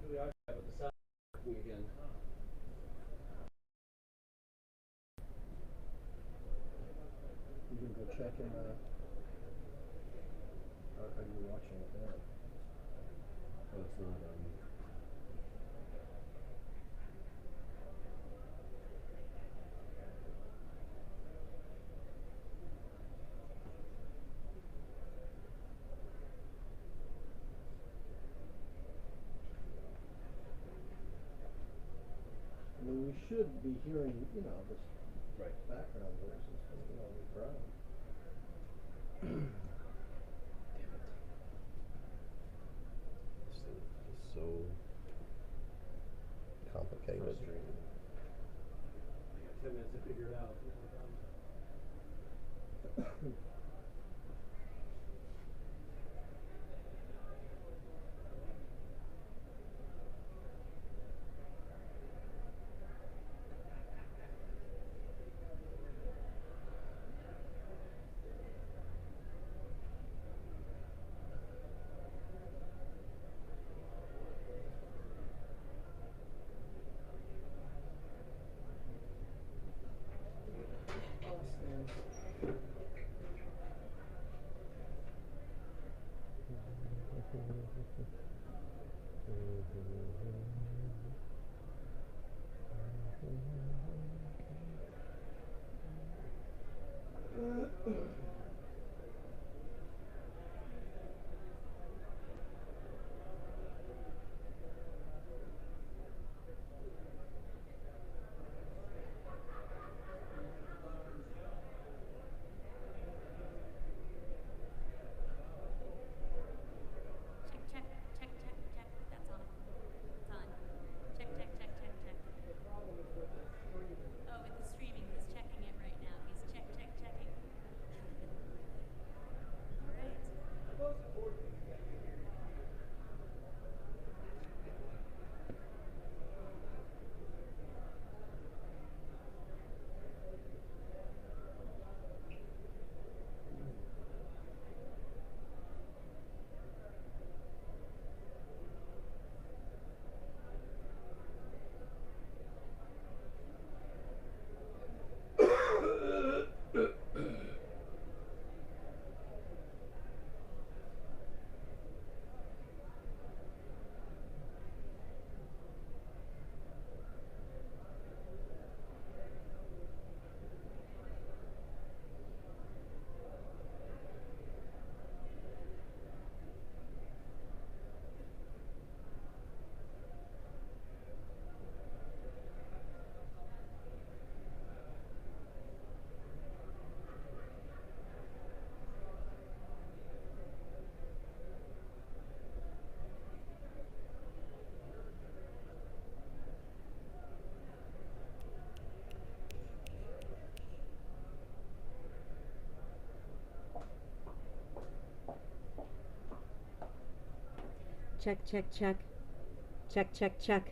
Weekend. You can go check in. Are you watching it now? Oh, it's not. I mean, we should be hearing, this Right. background voices from, the crowd. Damn it. This thing is so Complicated. frustrating. I got 10 minutes to figure it out. Check, check, check, check, check. That's on. It's on. Check, check, check, check, check. Oh, with the streaming, he's checking it right now. He's checking. All right. Check, check, check. Check, check, check.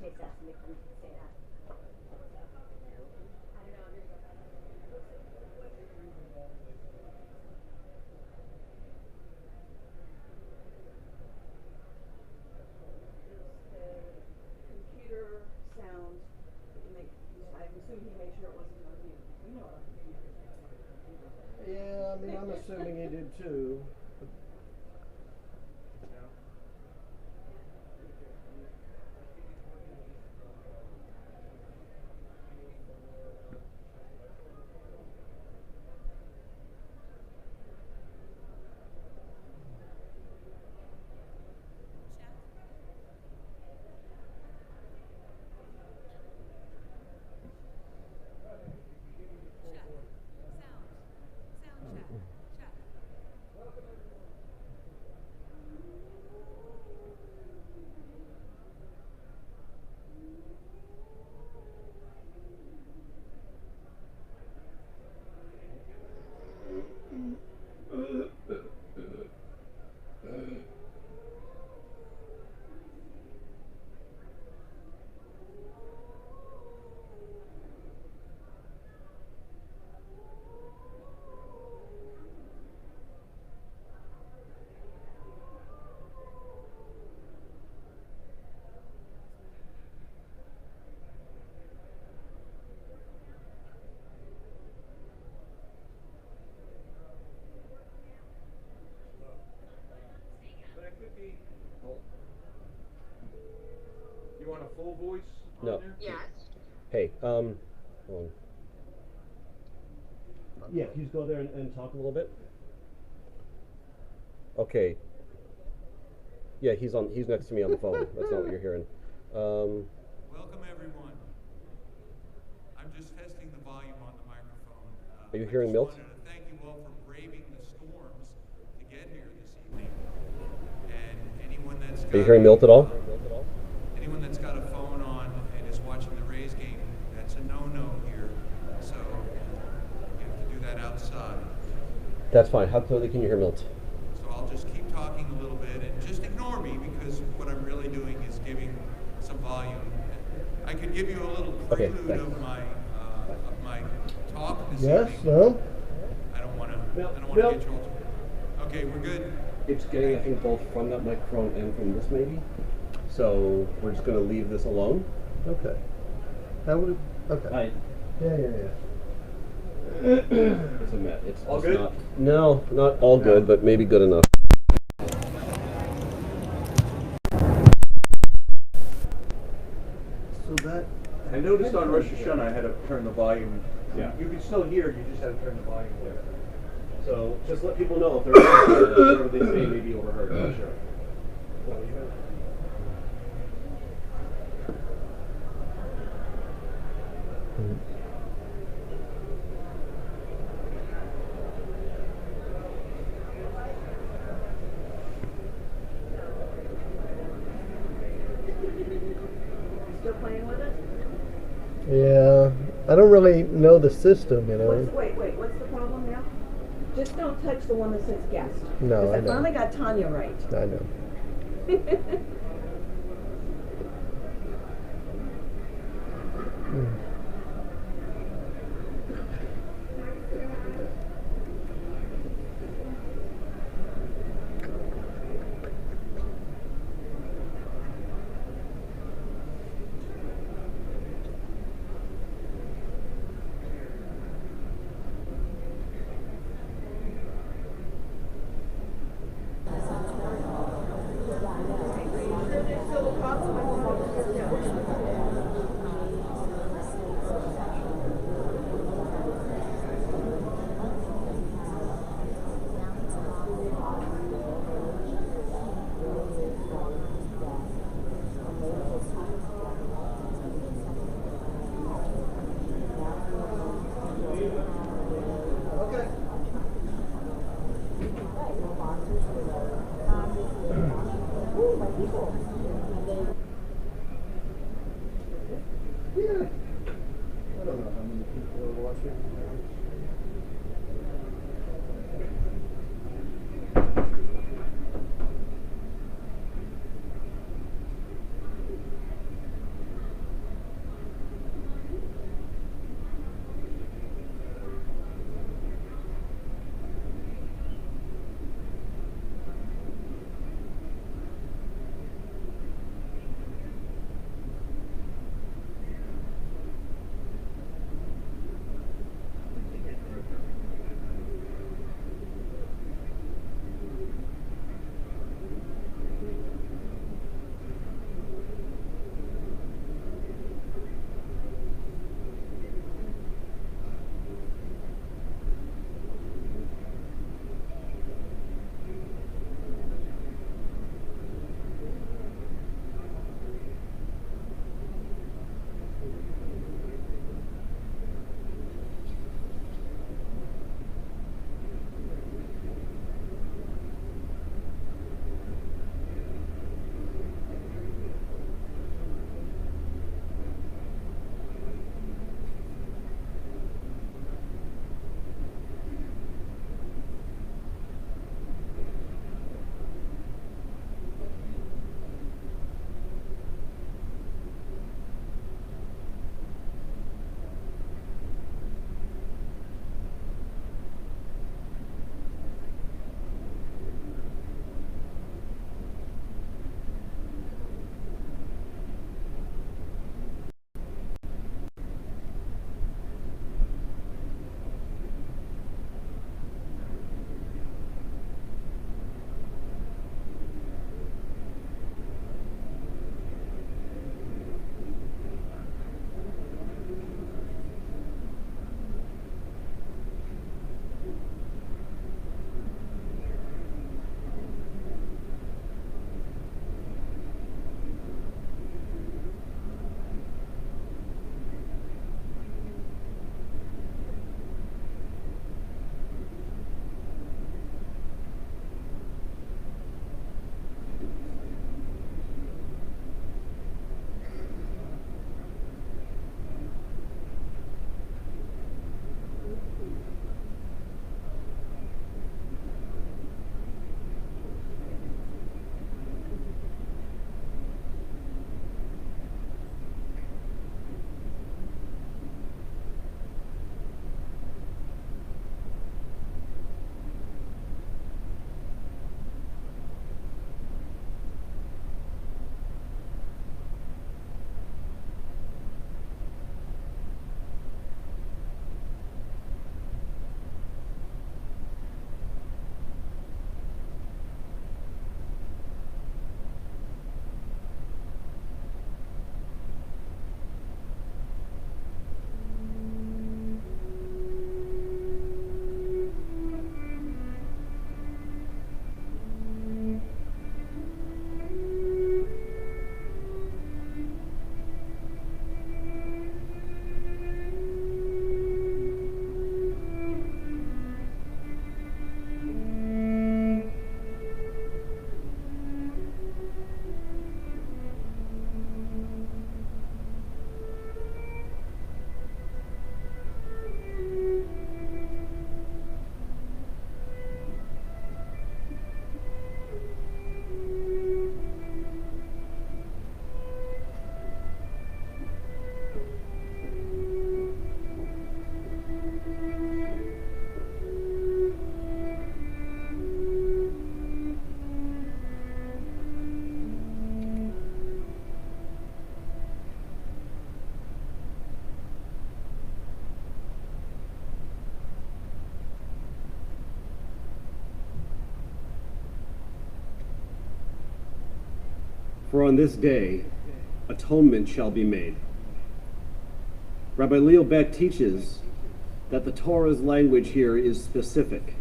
Chase asked me if we could say that. Computer sound. I'm assuming he made sure it wasn't on mute. You know what a computer is. Yeah, I mean, I'm assuming he did too. You want a full voice on No. there? Yes. Hey, hold on. Yeah, can you just go there and talk a little bit? Okay. Yeah, he's next to me on the phone. That's not what you're hearing. Welcome everyone. I'm just testing the volume on the microphone. Are you hearing Milt? I just wanted to thank you all for braving the storms to get here this evening. And anyone that's got Are you hearing Milt at all? anyone that's got a phone on and is watching the Rays game, that's a no-no here. So you have to do that outside. That's fine. How clearly can you hear Milt? So I'll just keep talking a little bit and just ignore me because what I'm really doing is giving some volume. I could give you a little prelude of my talk this Yes, evening. no? I don't want to Bill, get you Bill. all. Okay, we're good. It's getting, I think, both from that microphone and from this maybe. So we're just going to leave this alone. Okay. How would it, okay. Yeah. It's a met. It's All it's good? Not, no, not all good, but maybe good enough. So that, I noticed on Rosh Hashanah I had to turn the volume. Yeah. You can still hear, you just had to turn the volume down. So just let people know if they're whatever they say may be overheard. I'm not sure. Still playing with it? yeah, I don't really know the system, you know. Wait, what's the problem now? Just don't touch the one that says guest. No, I Because I know. finally got Tanya right. I know. I don't know how many people are watching. For on this day, atonement shall be made. Rabbi Leo Beck teaches that the Torah's language here is specific.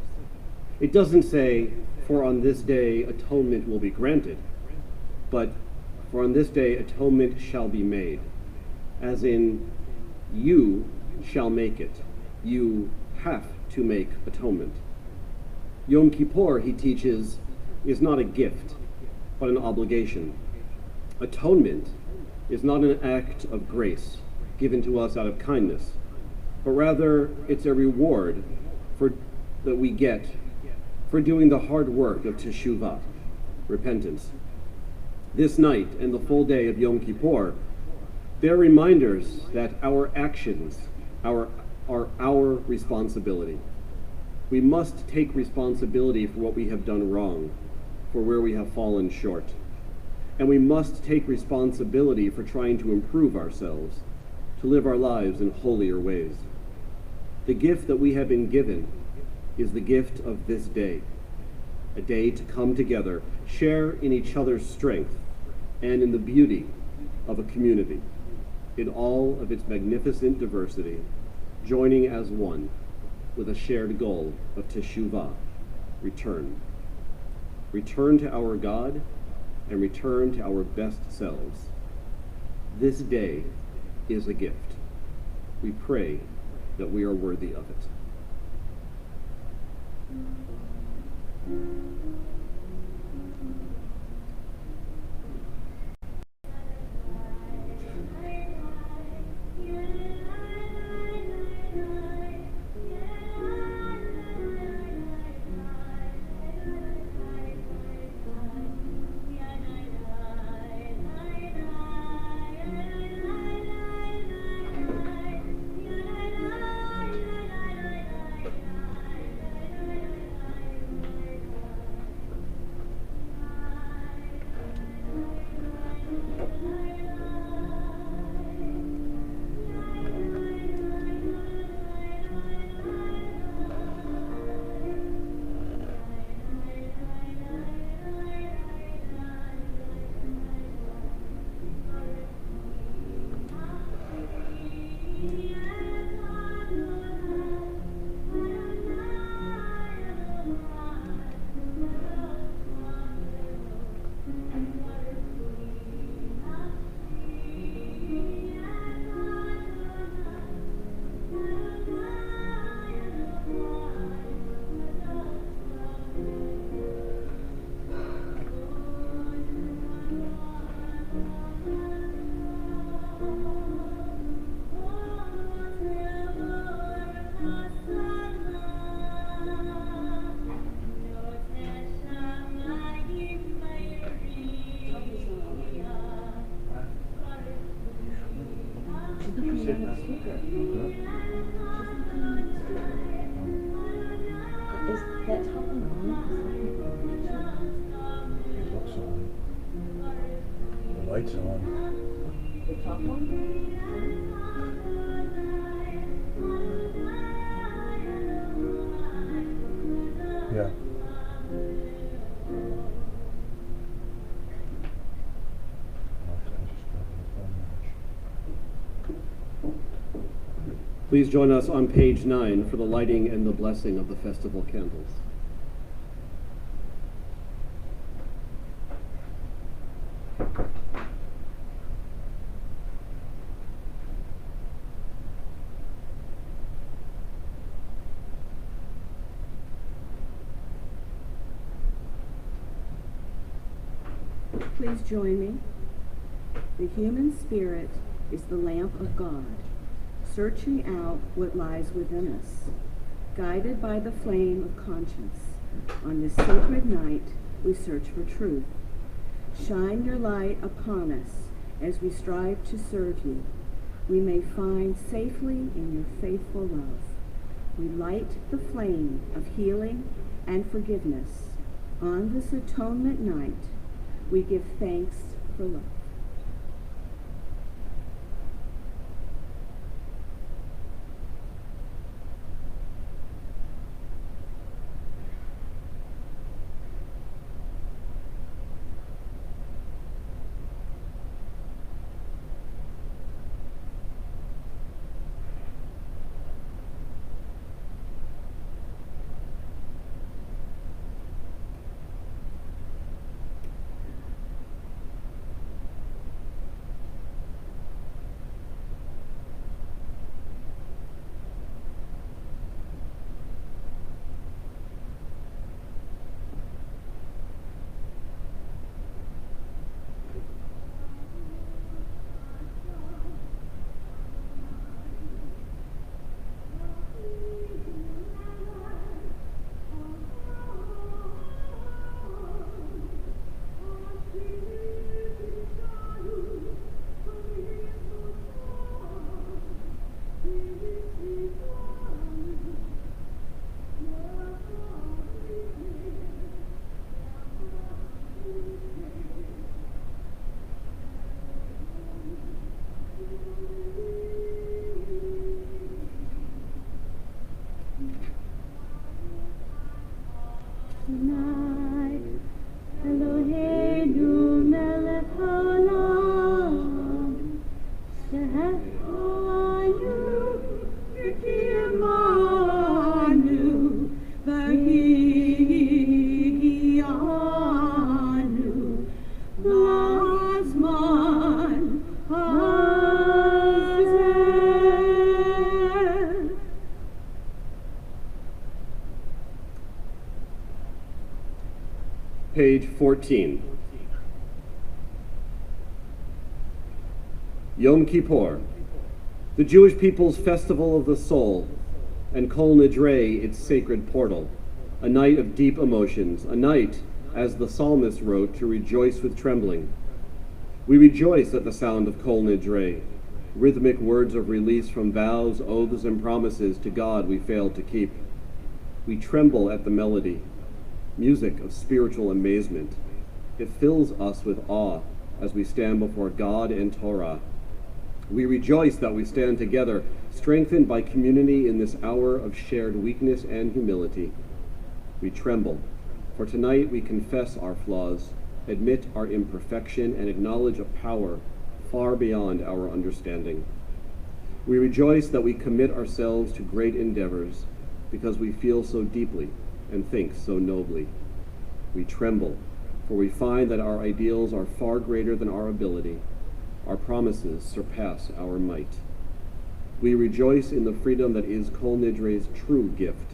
It doesn't say, for on this day atonement will be granted, but for on this day atonement shall be made, as in, you shall make it. You have to make atonement. Yom Kippur, he teaches, is not a gift, but an obligation. Atonement is not an act of grace given to us out of kindness, but rather it's a reward that we get for doing the hard work of teshuvah, repentance. This night and the full day of Yom Kippur, they're reminders that our actions are our responsibility. We must take responsibility for what we have done wrong, for where we have fallen short. And we must take responsibility for trying to improve ourselves, to live our lives in holier ways. The gift that we have been given is the gift of this day, a day to come together, share in each other's strength, and in the beauty of a community, in all of its magnificent diversity, joining as one with a shared goal of teshuvah, return. Return to our God and return to our best selves. This day is a gift. We pray that we are worthy of it. Is that top one on? It looks on. The light's on. The top one? Yeah. Please join us on page 9 for the lighting and the blessing of the festival candles. Please join me. The human spirit is the lamp of God, searching out what lies within us. Guided by the flame of conscience, on this sacred night we search for truth. Shine your light upon us as we strive to serve you. We may find safely in your faithful love. We light the flame of healing and forgiveness. On this atonement night, we give thanks for love. page 14. Yom Kippur, the Jewish people's festival of the soul, and Kol Nidrei, its sacred portal, a night of deep emotions, a night, as the psalmist wrote, to rejoice with trembling. We rejoice at the sound of Kol Nidrei, rhythmic words of release from vows, oaths, and promises to God we failed to keep. We tremble at the melody, music of spiritual amazement. It fills us with awe as we stand before God and Torah. We rejoice that we stand together, strengthened by community in this hour of shared weakness and humility. We tremble, for tonight we confess our flaws, admit our imperfection, and acknowledge a power far beyond our understanding. We rejoice that we commit ourselves to great endeavors because we feel so deeply and think so nobly. We tremble, for we find that our ideals are far greater than our ability. Our promises surpass our might. We rejoice in the freedom that is Kol Nidrei's true gift,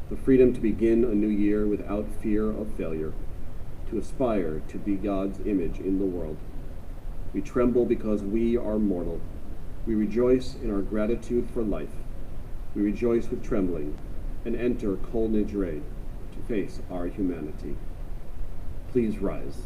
the freedom to begin a new year without fear of failure, to aspire to be God's image in the world. We tremble because we are mortal. We rejoice in our gratitude for life. We rejoice with trembling and enter Kol Nidrei to face our humanity. Please rise.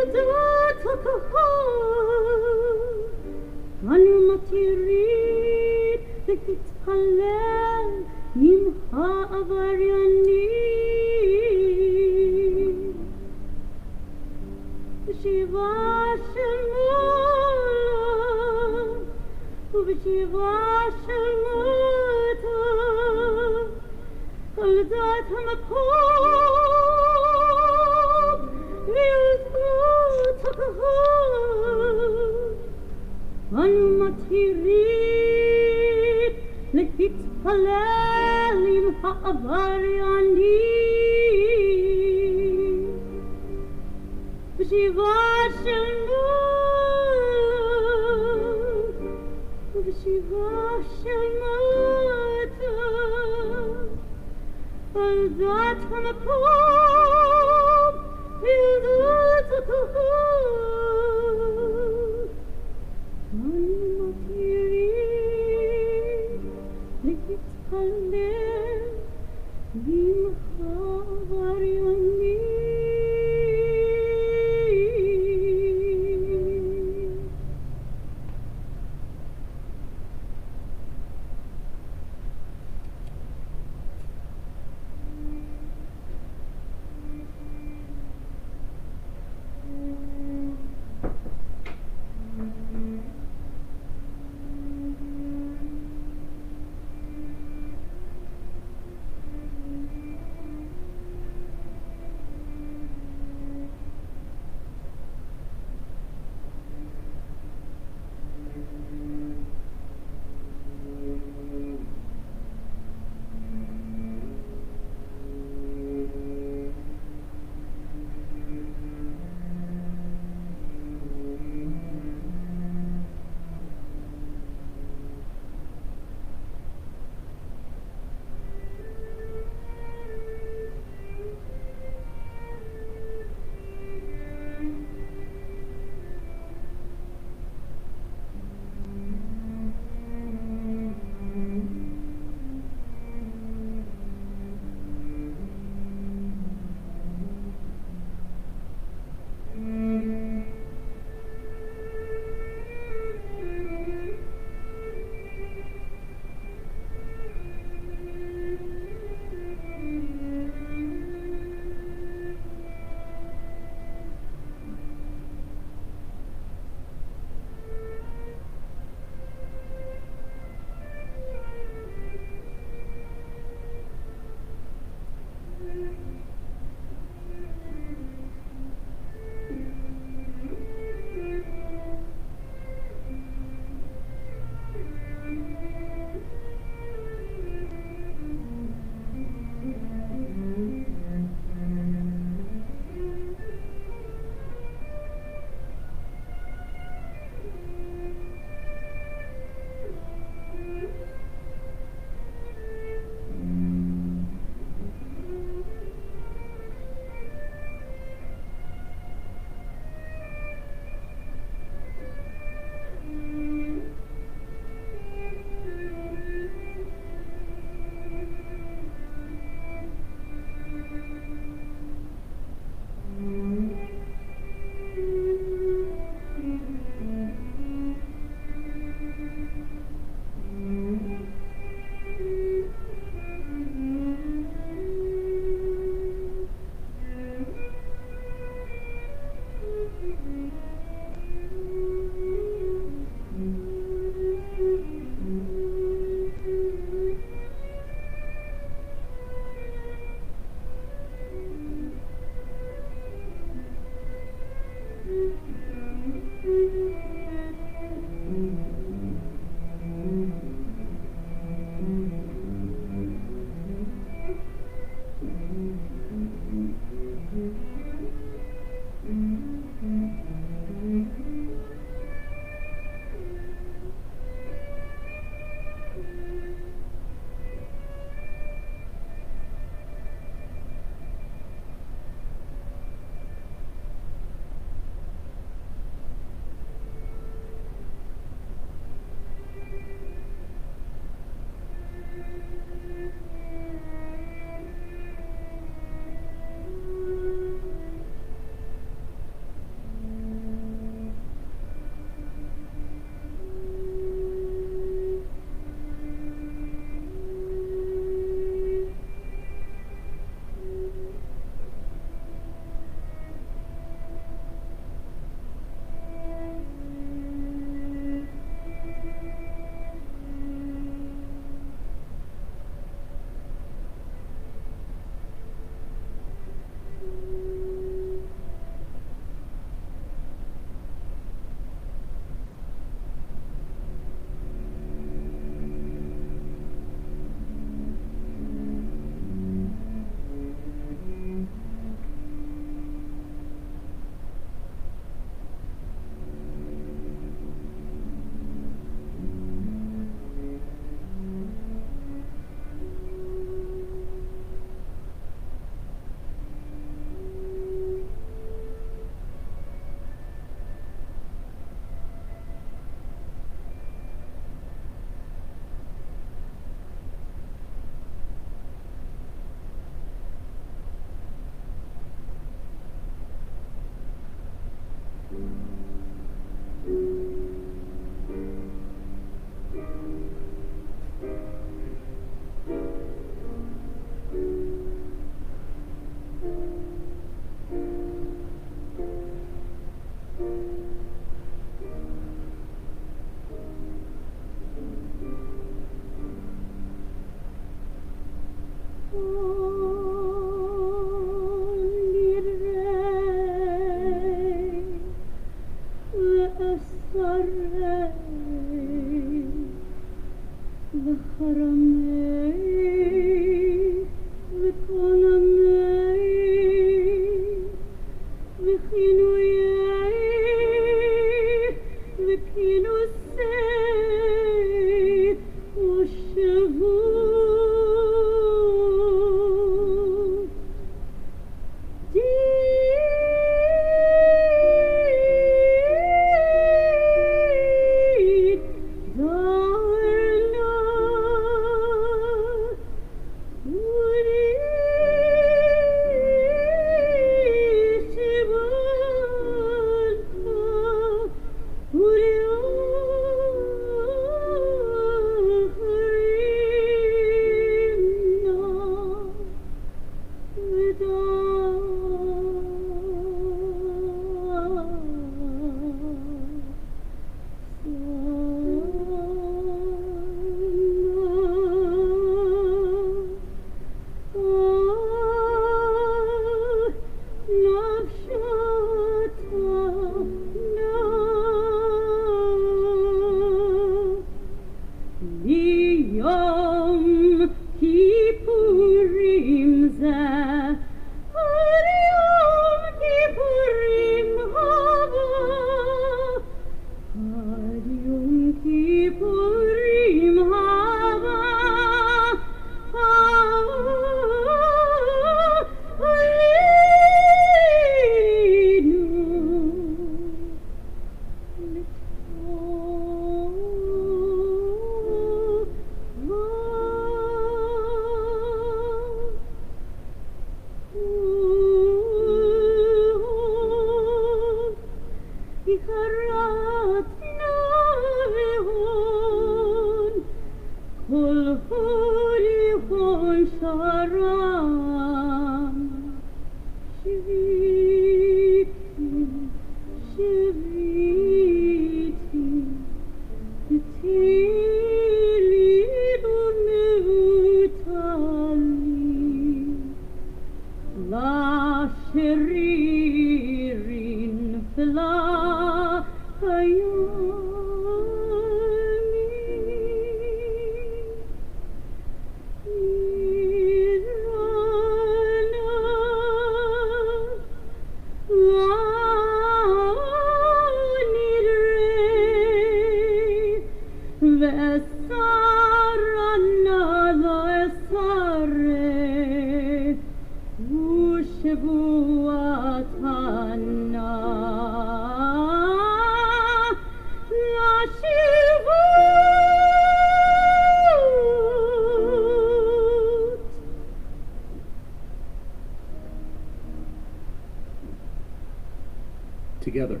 Together,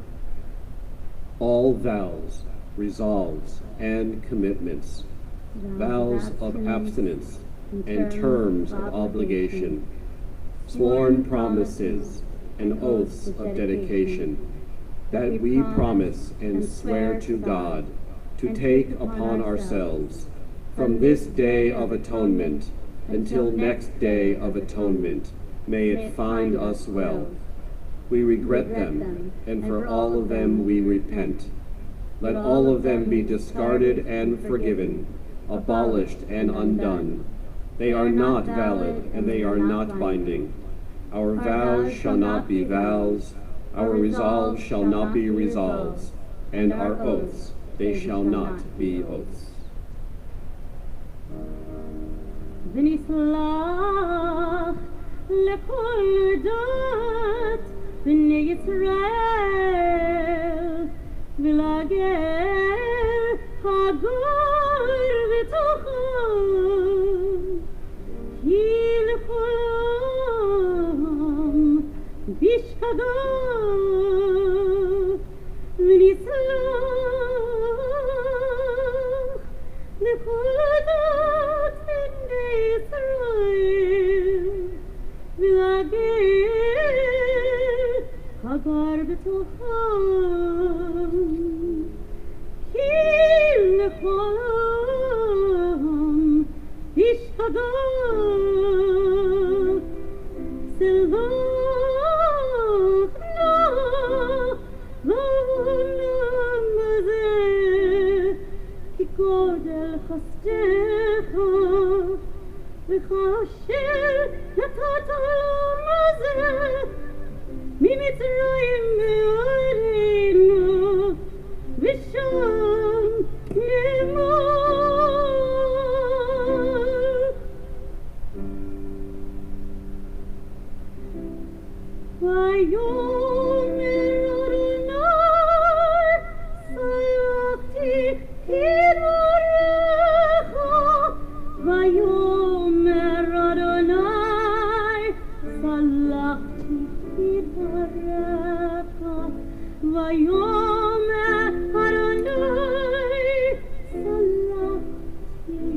all vows, resolves, and commitments, vows of abstinence and terms of obligation, sworn promises and oaths of dedication, that we promise and swear to God to take upon ourselves from this day of atonement until next day of atonement. May it find us well. We regret them, and for all of them we repent. Let all of them be discarded and forgiven, abolished and undone. They are not valid, and they are not binding. Our vows shall not be vows, our resolves shall not be resolves, and our oaths, they shall not be oaths. בני ישראל ולגר הגור בתוכם כי לכולם בשגגה ונצלח לכל עדת בני ישראל ולגר כבר בתוכם, כי לכולם השתגע סלח נא לעולם הזה, כי גודל חסדך וכאשר נתת לעם הזה ממצרים בארצנו ושם נאמר ויאמר אדוני סלחתי כדבריך ויאמר אדוני סלחתי כדבריך ויאמר אדוני סלחתי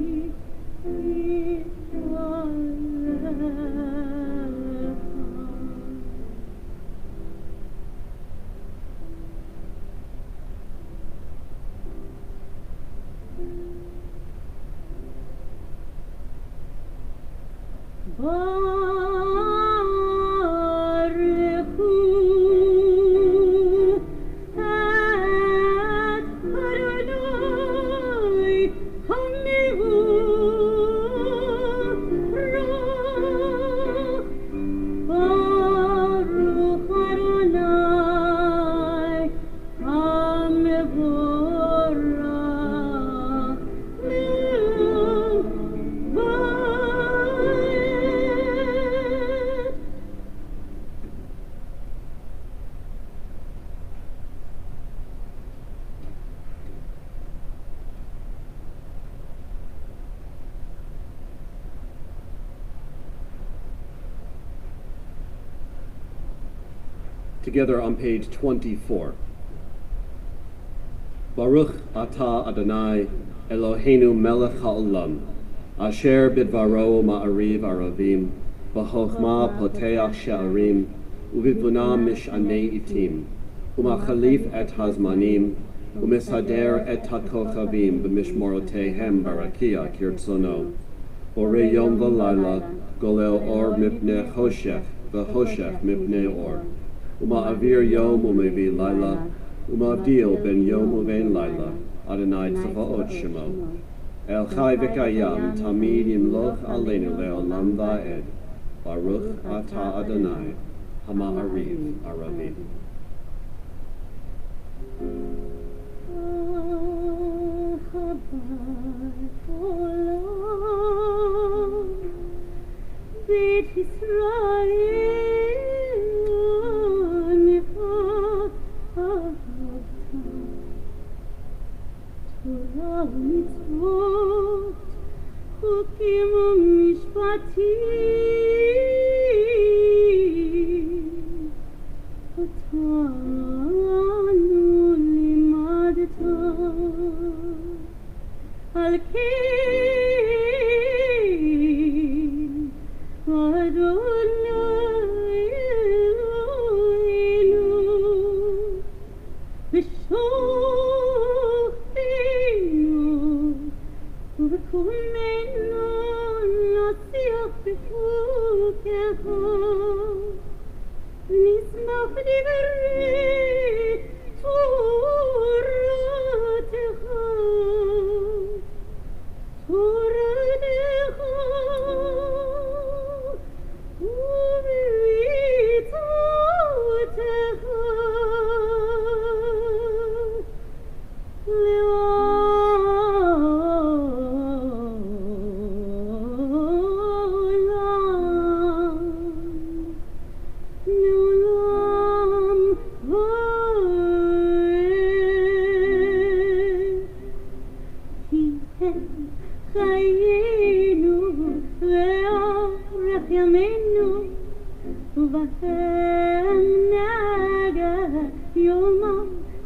Together on page 24. Baruch atah Adonai Eloheinu melech ha'olam, asher bidvaro ma'ariv aravim, b'chochma poteach she'arim, uvivuna mishanei itim, umachalif et hazmanim, umisader et hakochavim b'mishmorotehem barakia kirtzono, ore yom v'layla golel or mipnei choshech v'choshech mipnei or. Uma'avir yom u'mevi laila, uma'avdil ben yom u'ben laila, Adonai tzavaot shemo. El chai v'kayam tamid yimloch aleinu le'olam va'ed, Baruch atah Adonai, hama'ariv aravim. Beit Yisrael Torah u'mitzvot, chukim u'mishpatim, otanu limadta, al ken Adonai Eloheinu v'shochtenu uv'kumenu nasiach b'chukecha v'nismach divrei Toratecha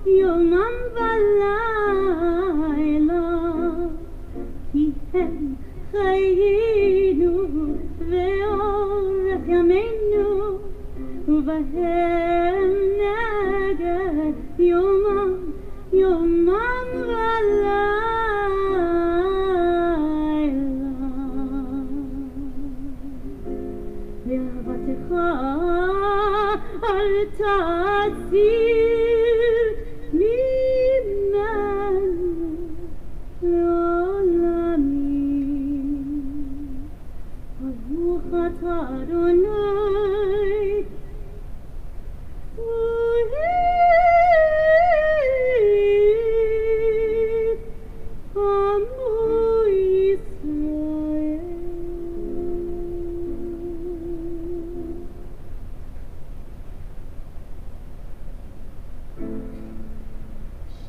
יומם ולילה, כי הם חיינו ואורך ימינו, ובהם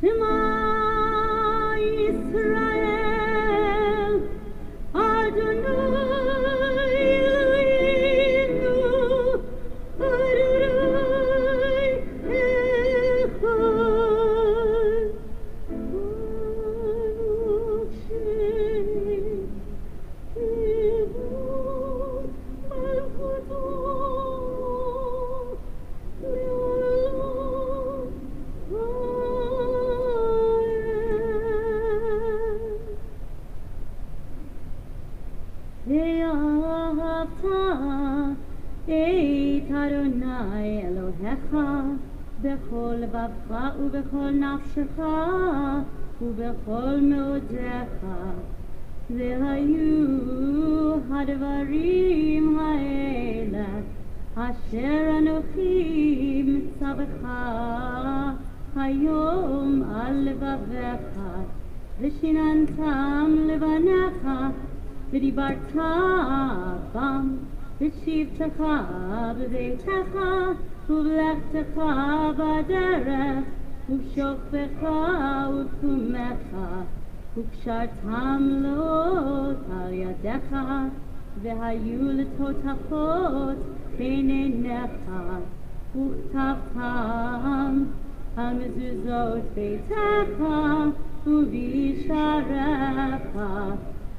Shema Yisrael, Adonai Eloheinu, Adonai Echad. את אדוני אלוהיך בכל לבבך ובכל נפשך ובכל מאודיך, והיו הדברים האלה אשר אנוכי מצווך היום על לבביך, ושיננתם לבניך ודיברת בם, ושבתך בביתך ובלכתך בדרך ובשוכבך ובקומך, וקשרתם לאות על ידיך, והיו לטוטפות בין עיניך, וכתבתם על מזוזות ביתך ובשעריך,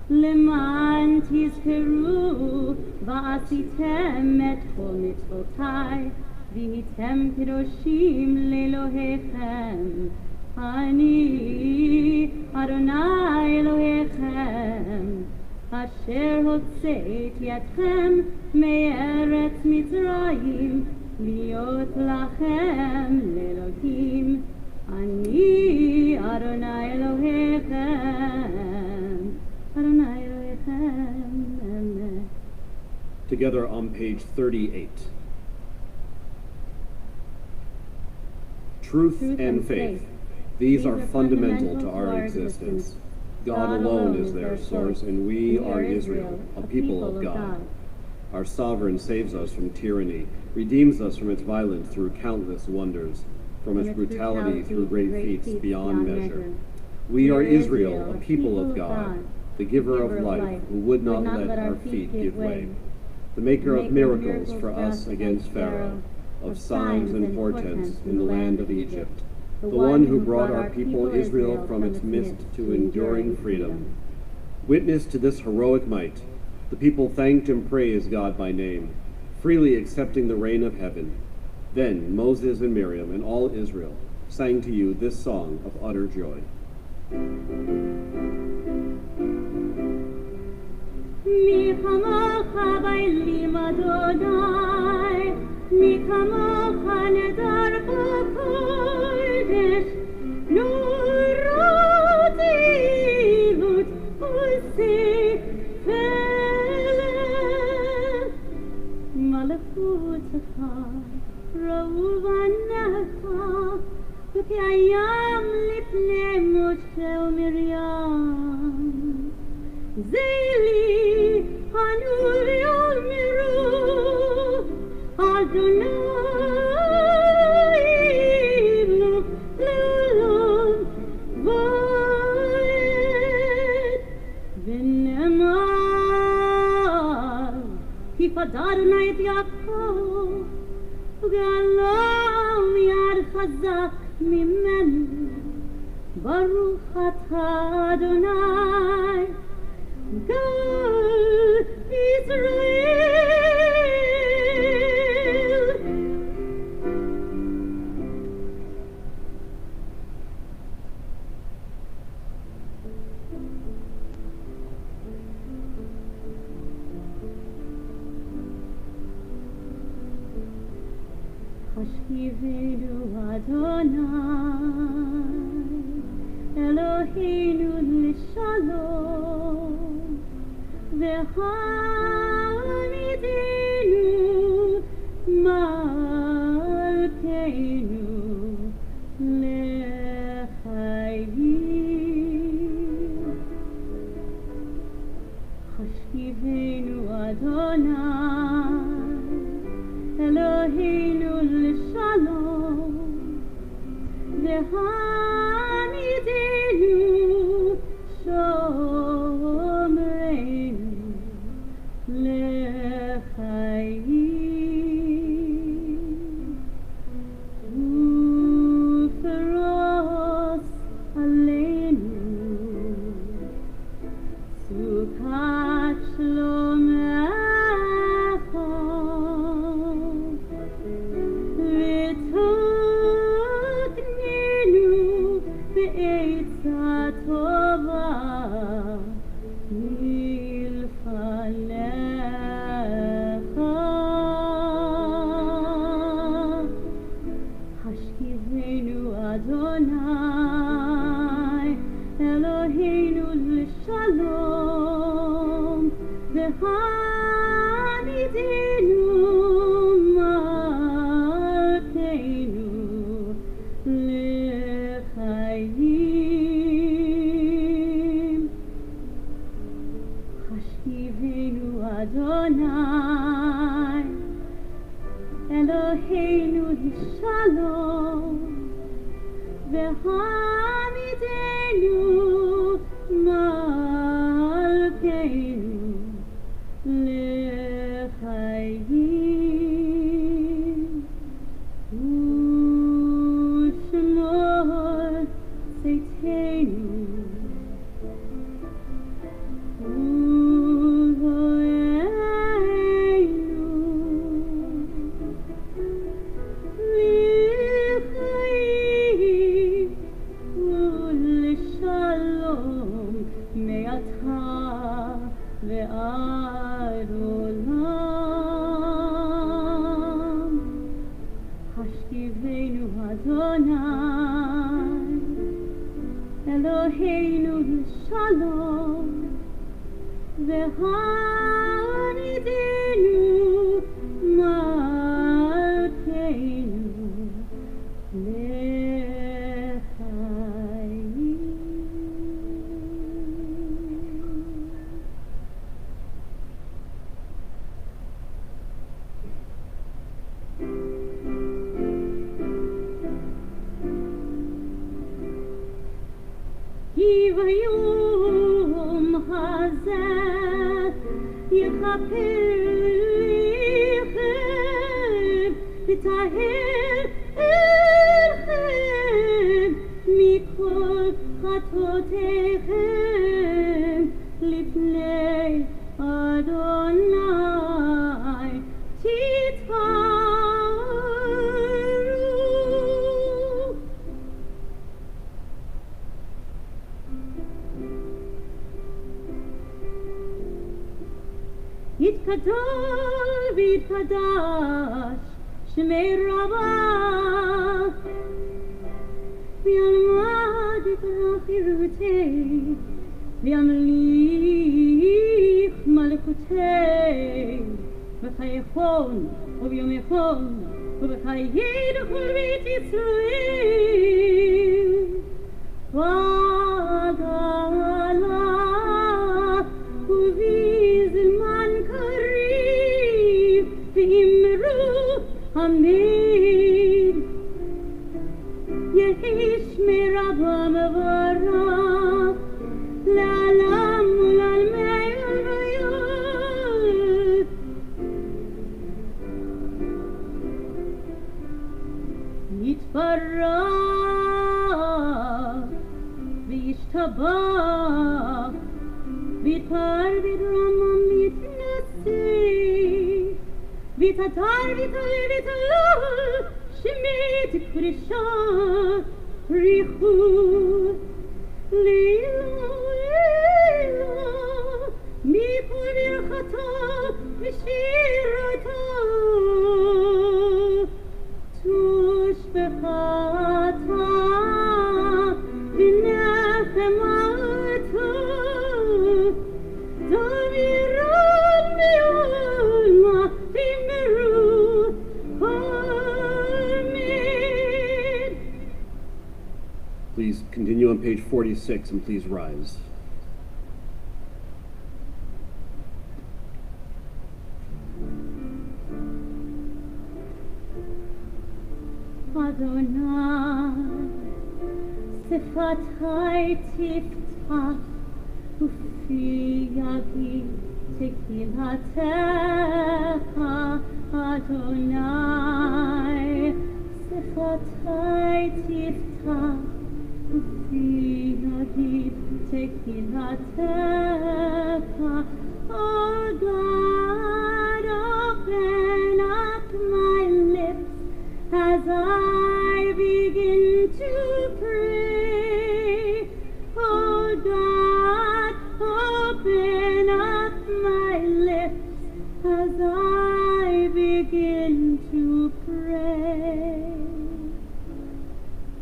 למען תזכרו ועשיתם את כל מצוותיי, והייתם קדושים לאלוהיכם. אני אדוני אלוהיכם, אשר הוצאתי אתכם מארץ מצרים, להיות לכם לאלוהים. אני אדוני אלוהיכם, אדוני אלוהיכם. Together on page 38. Truth and faith. These are fundamental to our existence. God alone is their source, and we are Israel, a people of God. Our sovereign saves us from tyranny, redeems us from its violence through countless wonders, from its brutality through great feats beyond measure. We are Israel, a people of God, the giver of life, who would not let our feet give way, the maker of miracles for us against Pharaoh, of signs and portents in the land of Egypt, the one who brought our people Israel from its midst to enduring freedom. Witness to this heroic might, the people thanked and praised God by name, freely accepting the reign of heaven. Then Moses and Miriam and all Israel sang to you this song of utter joy. מי כמוך באלים אדוני, מי כמוך נדר בקודש, נורות עילות וספלת. מלכותך ראו בניך, וקיים לפני משה ומרים. Zeli hanur yolmiru Adonai lulun vayet v'nemar kifad Adonai et Yaakov v'galam yad chazak mimenu Baruch atah Adonai God Israel. Hashivenu Adonai Eloheinu l'shalom V'hamidenu malkeinu l'chayim. Hashivenu Adonai Eloheinu l'shalom V'hamidenu עצה טובה מלפניך. השכיבנו אדוני אלוהינו לשלום, והעמידנו מלכנו לחיים. השכיבנו אדוני אלוהינו לשלום, והעמידנו מלכנו לחיים. ושמור צאתנו ולוהינו לחיים ולשלום מעתה ועד עולם. השכיבנו אדוני אלוהינו לשלום, והעמידנו מלכנו לחיים. כי ביום הזה יכפר לכם, יטהר אתכם מכל חטאותיכם לפני אדוני תתפארו. יתקדש ויתקדש שמי רבה, וילמד יקרא חירותי, וימליך מלכותי, בחייכון וביומכון ובחיי כל בית ישראל. וגאלה ובזמן קריב, ואמרו אמן. יהי שמי רבה מברך לעולם ולעלמי עולמות. יתברך וישתבח, ויתפאר ויתרומם ויתנשא, ויתהדר ויתהלל שמי תקדשה ריחו לילה לילה מכל ברכתה ושירתה תושבחתה ונחמתה דמירן מעלמה ואמרו amen. Please continue on page 46 and please rise. Adonai, Sifatai tiftach, Ufi yagi tekilatecha. Adonai, Sifatai tiftach, Ufi yagi tekilatecha. Oh God, open up my lips as I begin to pray. as I begin to pray.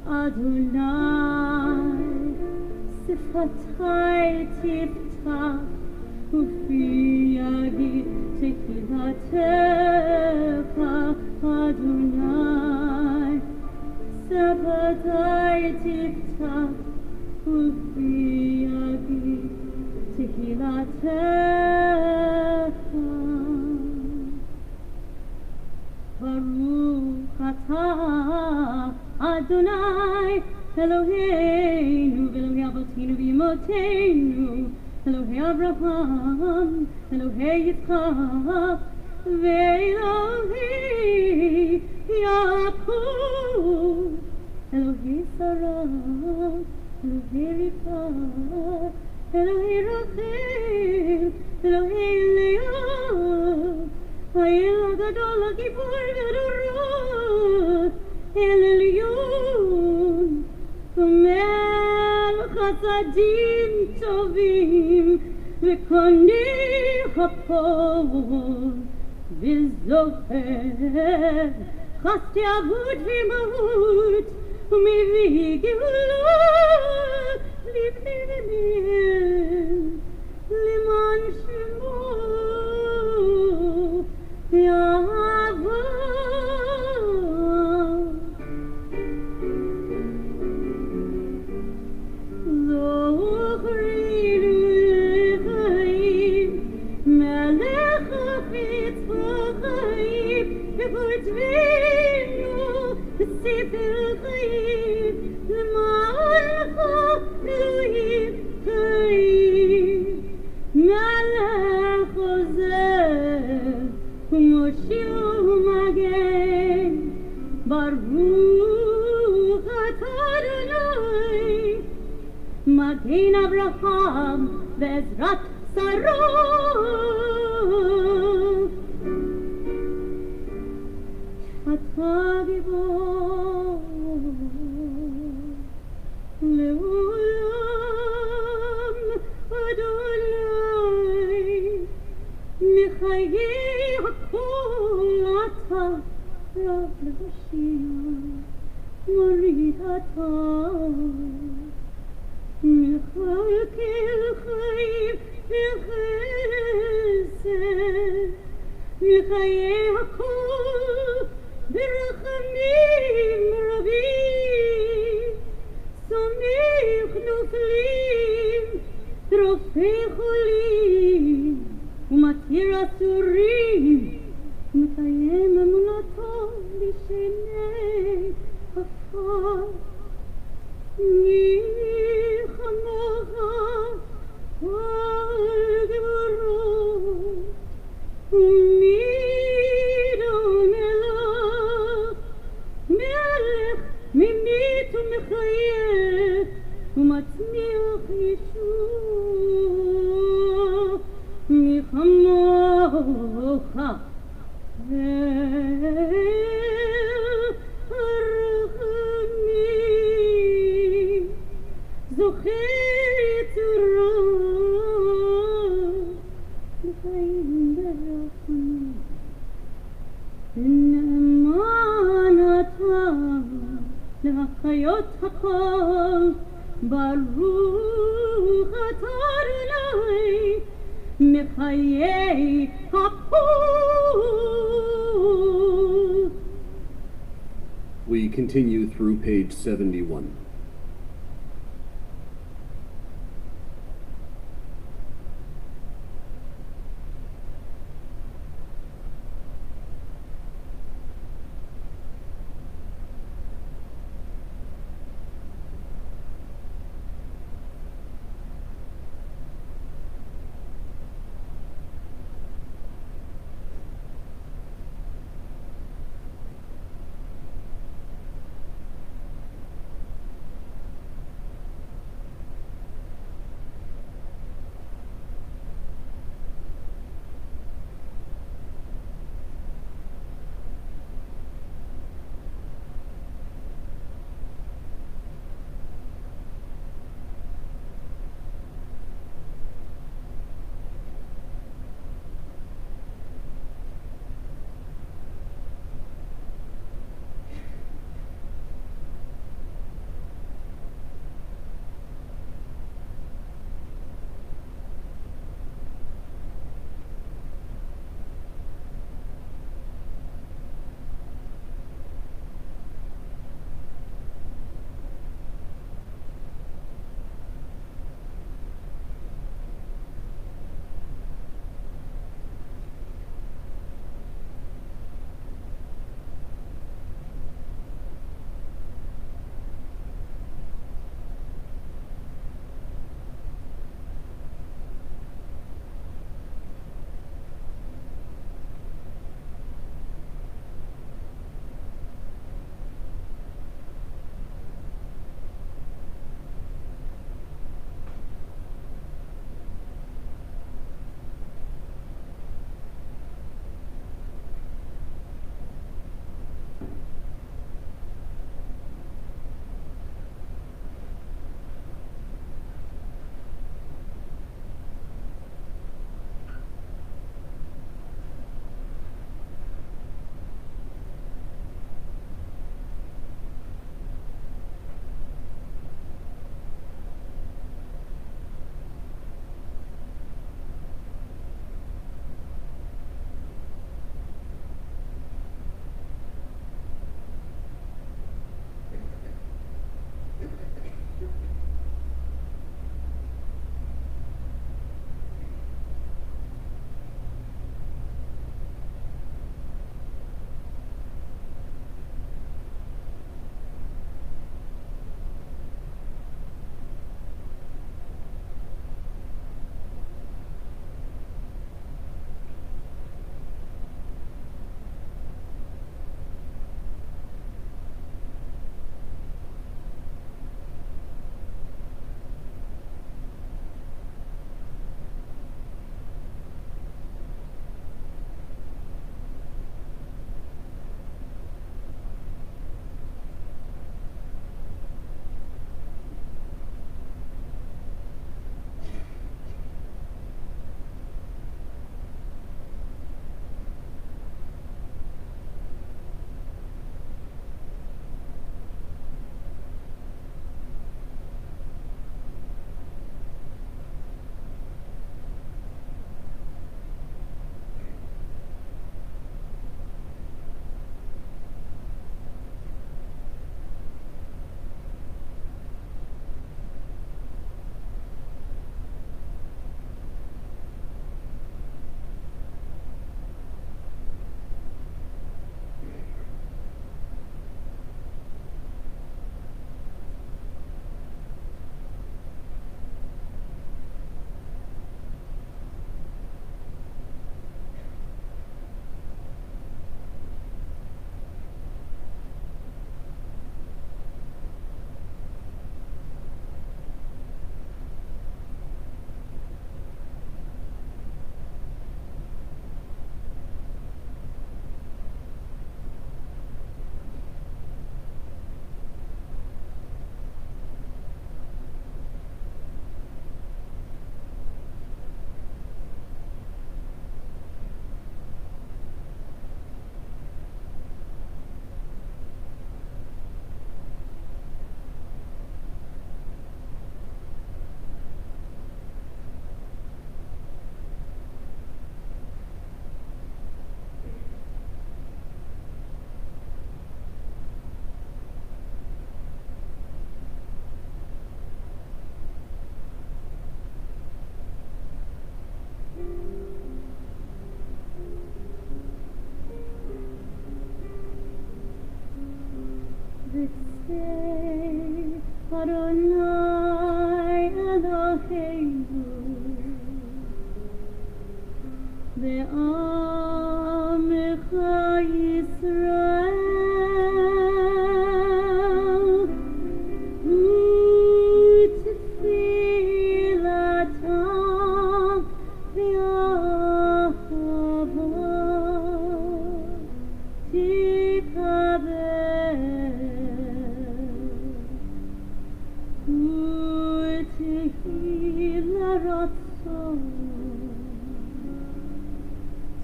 Adonai, sifatai tiftach, ufi yagi tehilatecha. Adonai, sifatai tiftach, ufi yagi tehilatecha. Baruch atah Adonai Eloheinu v'Elohei Avotinu v'Imotenu Elohei Avraham Elohei Yitzchak v'Elohei Yaakov Elohei Sarah Elohei Rivka Elohei Rachel Elohei Leah Ha'el HaGadol HaGibor v'Dorot El Elyon Melech Chasadim Tovim V'Konei Chapot V'Zocher Chasdei Avut v'Imahut U'Mevii Geula L'Bnei B'Niel L'Man Shemo Yahweh. Baruch atah Adonai Magen Avraham Ve'ezrat Sarah Atah Gibor Le'olam Adonai Mechayei hakol atah Rav L'Mashiach Morid atah Mechalkel chayim v'chesed Mechayei hakol b'rachamim rabim Somech noflim rofei cholim Umatir asurim Mekayem emunato l'shenei afar Nichamocha al geborot Umidon elach melech mimit umechayech Umatzmiach Yeshua Nichamocha Baruch atah Adonai Mechayei hakol. We continue through page 71.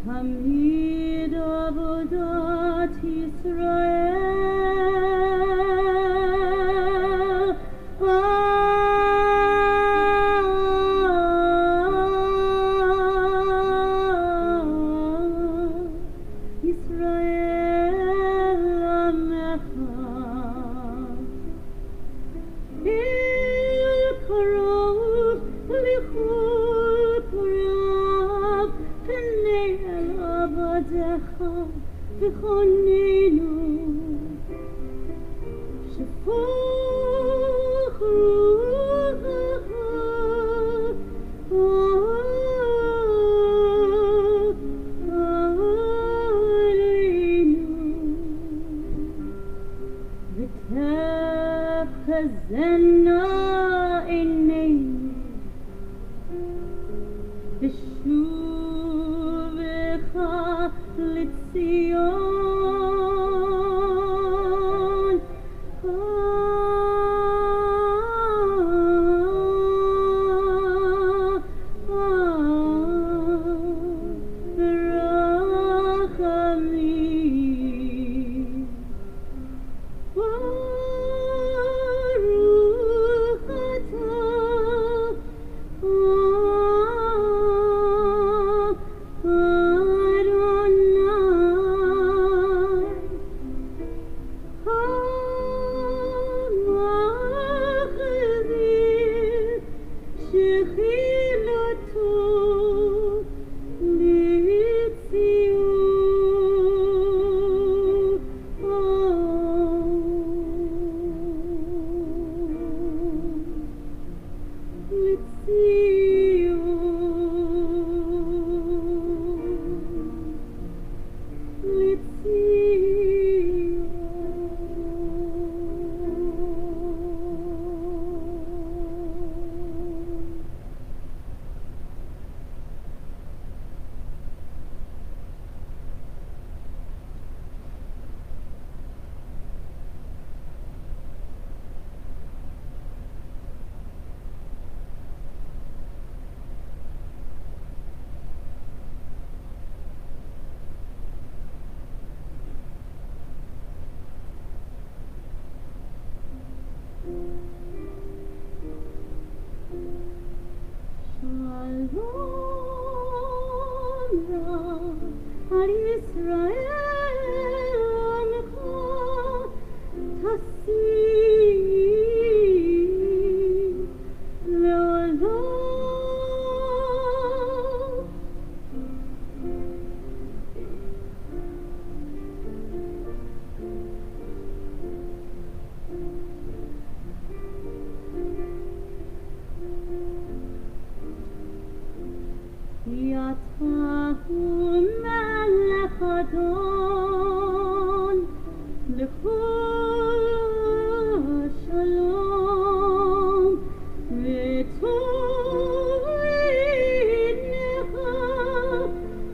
תמיד עבודת ישראל. ישראל עמך אל קרוב לכל קרב פני אל עבדיך וכוננו שפוך רוחך ותחזינה עינינו בשובך לציון. ברחמים ברוך אתה המחזיר שחילתו לציון. שלום על ישראל עמך תשים לעולם. כי אתה הוא מלך אדון לכל שלום וטוב עיניך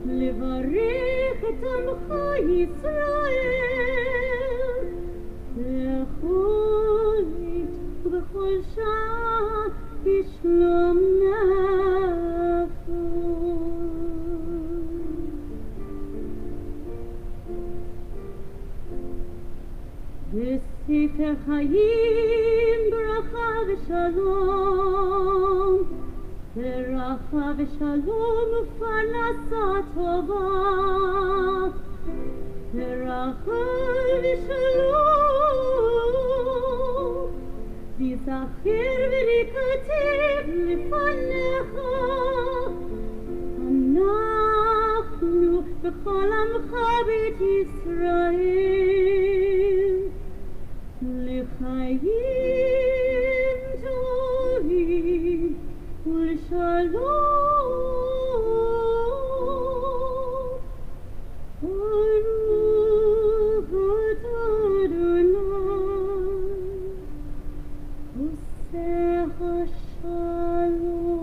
לברך את עמך ישראל בכל עת ובכל שעה בשלום נפש. בספר חיים ברכה ושלום, ברכה ושלום ופרנסה טובה, ברכה ושלום ייזכר וייכתב לפניך. אנחנו וכל עמך בית ישראל לחיים טובים ולשלום. ברוך אתה אדוני עושה השלום.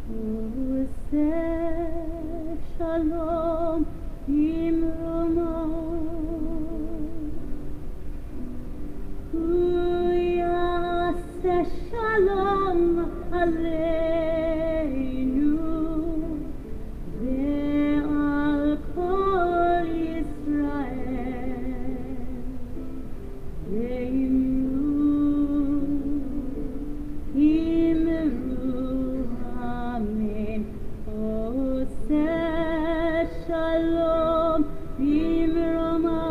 עושה שלום במרומו, הוא יעשה שלום עלינו ועל כל ישראל, אמרו אמן. עושה שלום במרומו,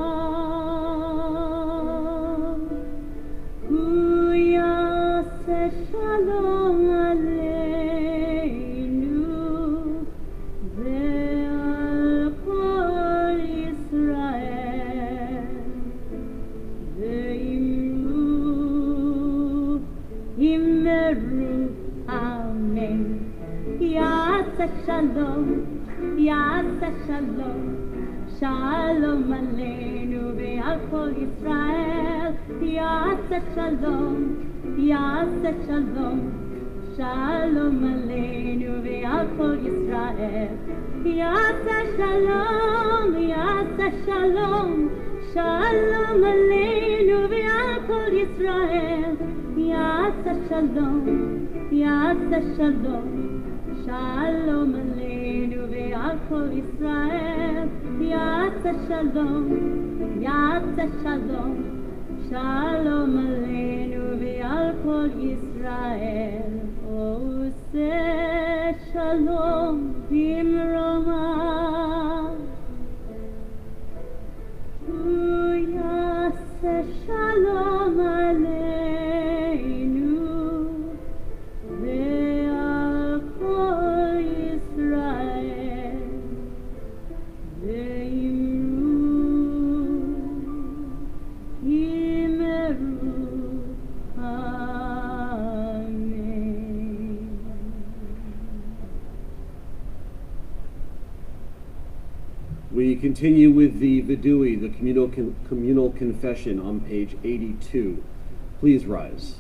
הוא יעשה שלום עלינו ועל כל ישראל, אמרו אמן. יעשה שלום, יעשה שלום, שלום עלינו ועל כל ישראל. יעשה שלום, יעשה שלום, שלום עלינו ועל כל ישראל. יעשה שלום, יעשה שלום, שלום עלינו ועל כל ישראל. יעשה שלום, יעשה שלום, שלום עלינו ועל כל ישראל. יעשה שלום, יעשה שלום, שלום עלינו ועל כל ישראל. עושה שלום במרומו, הוא יעשה שלום עלינו ועל כל ישראל, We continue with the Vidui, the communal confession on page 82. Please rise.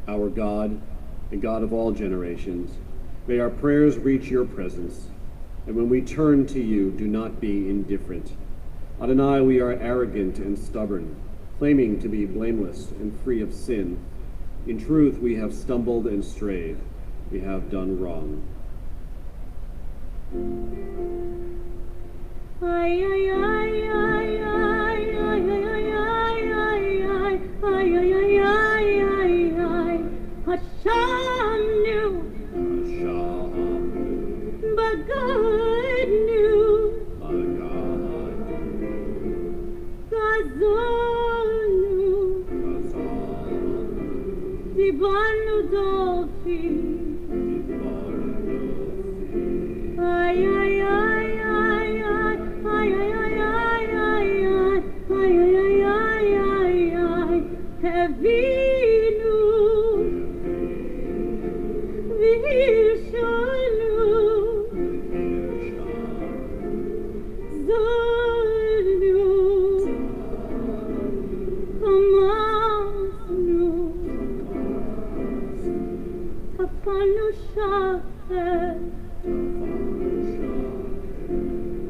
Our God and God of all generations, may our prayers reach your presence, and when we turn to you, do not be indifferent. Adonai, we are arrogant and stubborn, claiming to be blameless and free of sin. In truth, we have stumbled and strayed. We have done wrong. ay, ay, ay, ay, ay, ay, ay, ay, ay, ay, ay, ay, Hashem knew, but God knew, Gazal knew, Dibanu Dolfi, ay, ay, ay, ay, ay, ay, ay, ay, ay, ay, ay, ay, ay, Hevinu, Vishanu, Zanu, Kamasnu, Tapanu Shafer,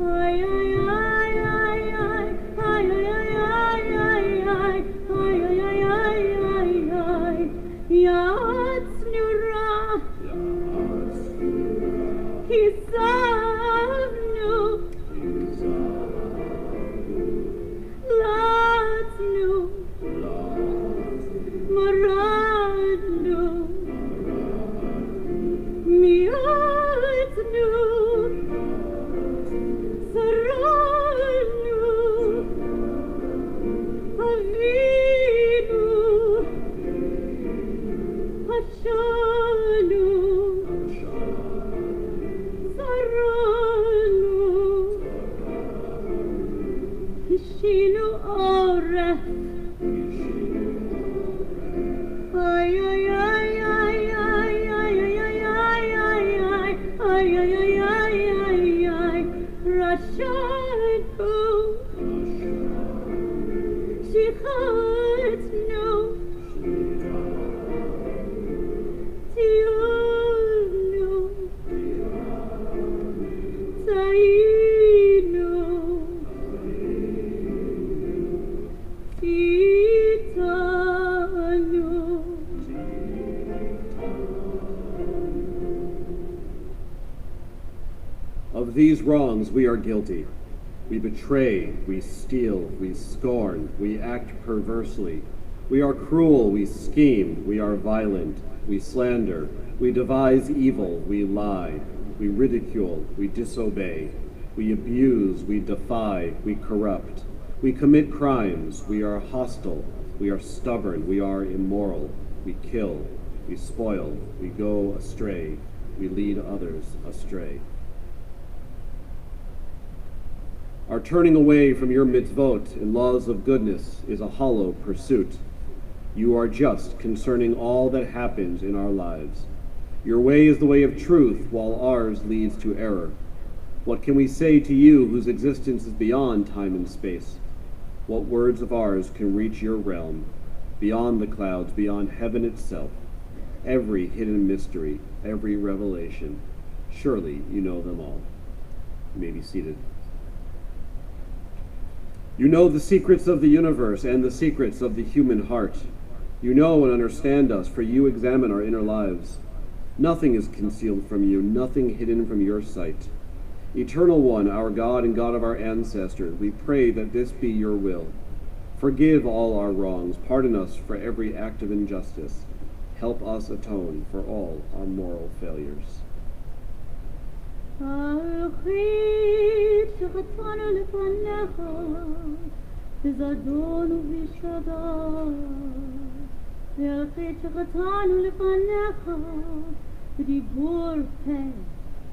ay, ay, ay, ay, ay, ay, ay, ay, ay, ay, ay, ay, ay, ay, ay, Yatznu Ra, Kisavnu, Latnu, Maradnu, Miatnu, Saranu, Avinu, Hashanu, Saranu, Kishinu Oref, ay, ay, ay, ay, ay, ay, ay, ay, ay, ay, ay, ay, ay, Rashadu, Shichatnu, Tiunu, Tainu, Titanu. Of these wrongs we are guilty. We betray, we steal, we scorn, we act perversely. We are cruel, we scheme, we are violent, we slander, we devise evil, we lie, we ridicule, we disobey, we abuse, we defy, we corrupt. We commit crimes, we are hostile, we are stubborn, we are immoral, we kill, we spoil, we go astray, we lead others astray. Our turning away from your mitzvot and laws of goodness is a hollow pursuit. You are just concerning all that happens in our lives. Your way is the way of truth, while ours leads to error. What can we say to you whose existence is beyond time and space? What words of ours can reach your realm, beyond the clouds, beyond heaven itself? Every hidden mystery, every revelation, surely you know them all. You may be seated. You know the secrets of the universe and the secrets of the human heart. You know and understand us, for you examine our inner lives. Nothing is concealed from you, nothing hidden from your sight. Eternal One, our God and God of our ancestors, we pray that this be your will. Forgive all our wrongs, pardon us for every act of injustice. Help us atone for all our moral failures.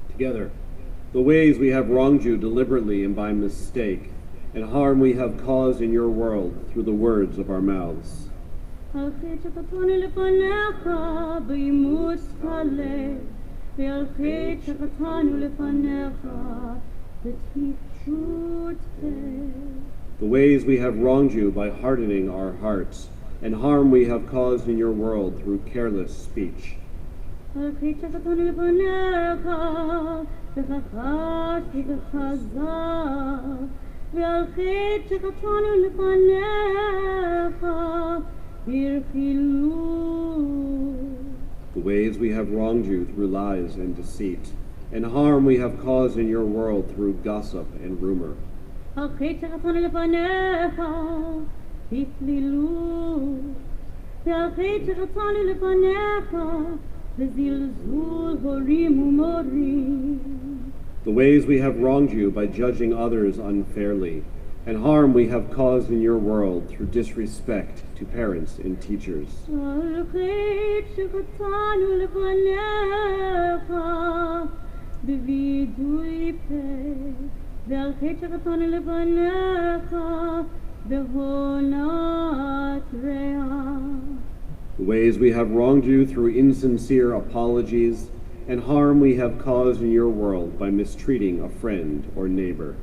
Together, the ways we have wronged you deliberately and by mistake, and harm we have caused in your world through the words of our mouths. The ways we have wronged you by hardening our hearts, and harm we have caused in your world through careless speech. The ways we have wronged you through lies and deceit, and harm we have caused in your world through gossip and rumor. The ways we have wronged you by judging others unfairly, and harm we have caused in your world through disrespect to parents and teachers. The ways we have wronged you through insincere apologies, and harm we have caused in your world by mistreating a friend or neighbor.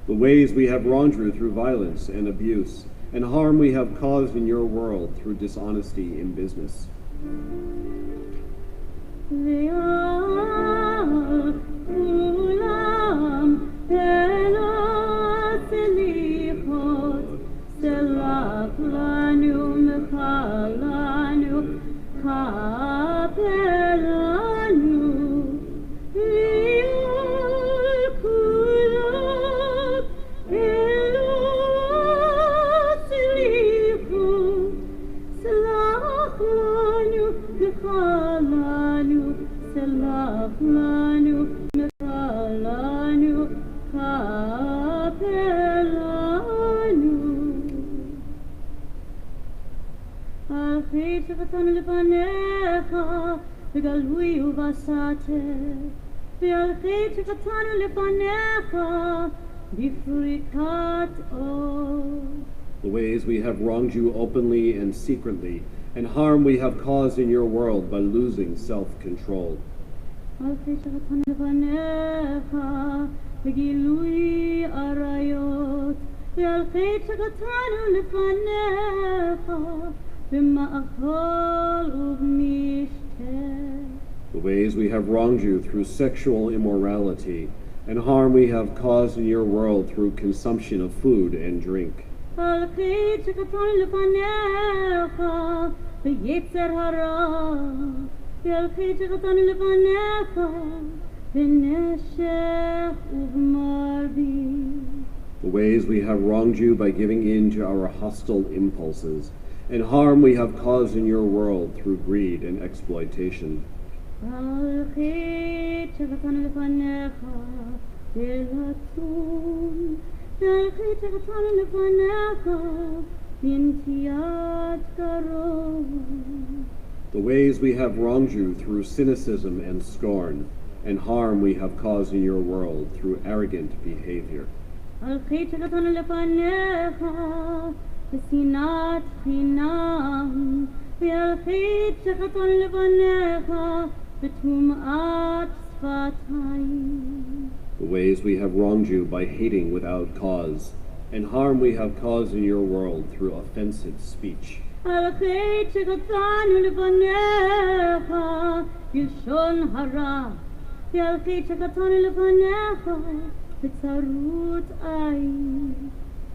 The ways we have wronged you through violence and abuse, and harm we have caused in your world through dishonesty in business. The ways we have wronged you openly and secretly, and harm we have caused in your world by losing self-control. The ways we have wronged you through sexual immorality, and harm we have caused in your world through consumption of food and drink. The ways we have wronged you by giving in to our hostile impulses, and harm we have caused in your world through greed and exploitation. The ways we have wronged you through cynicism and scorn, and harm we have caused in your world through arrogant behavior. The ways we have wronged you by hating without cause, and harm we have caused in your world through offensive speech.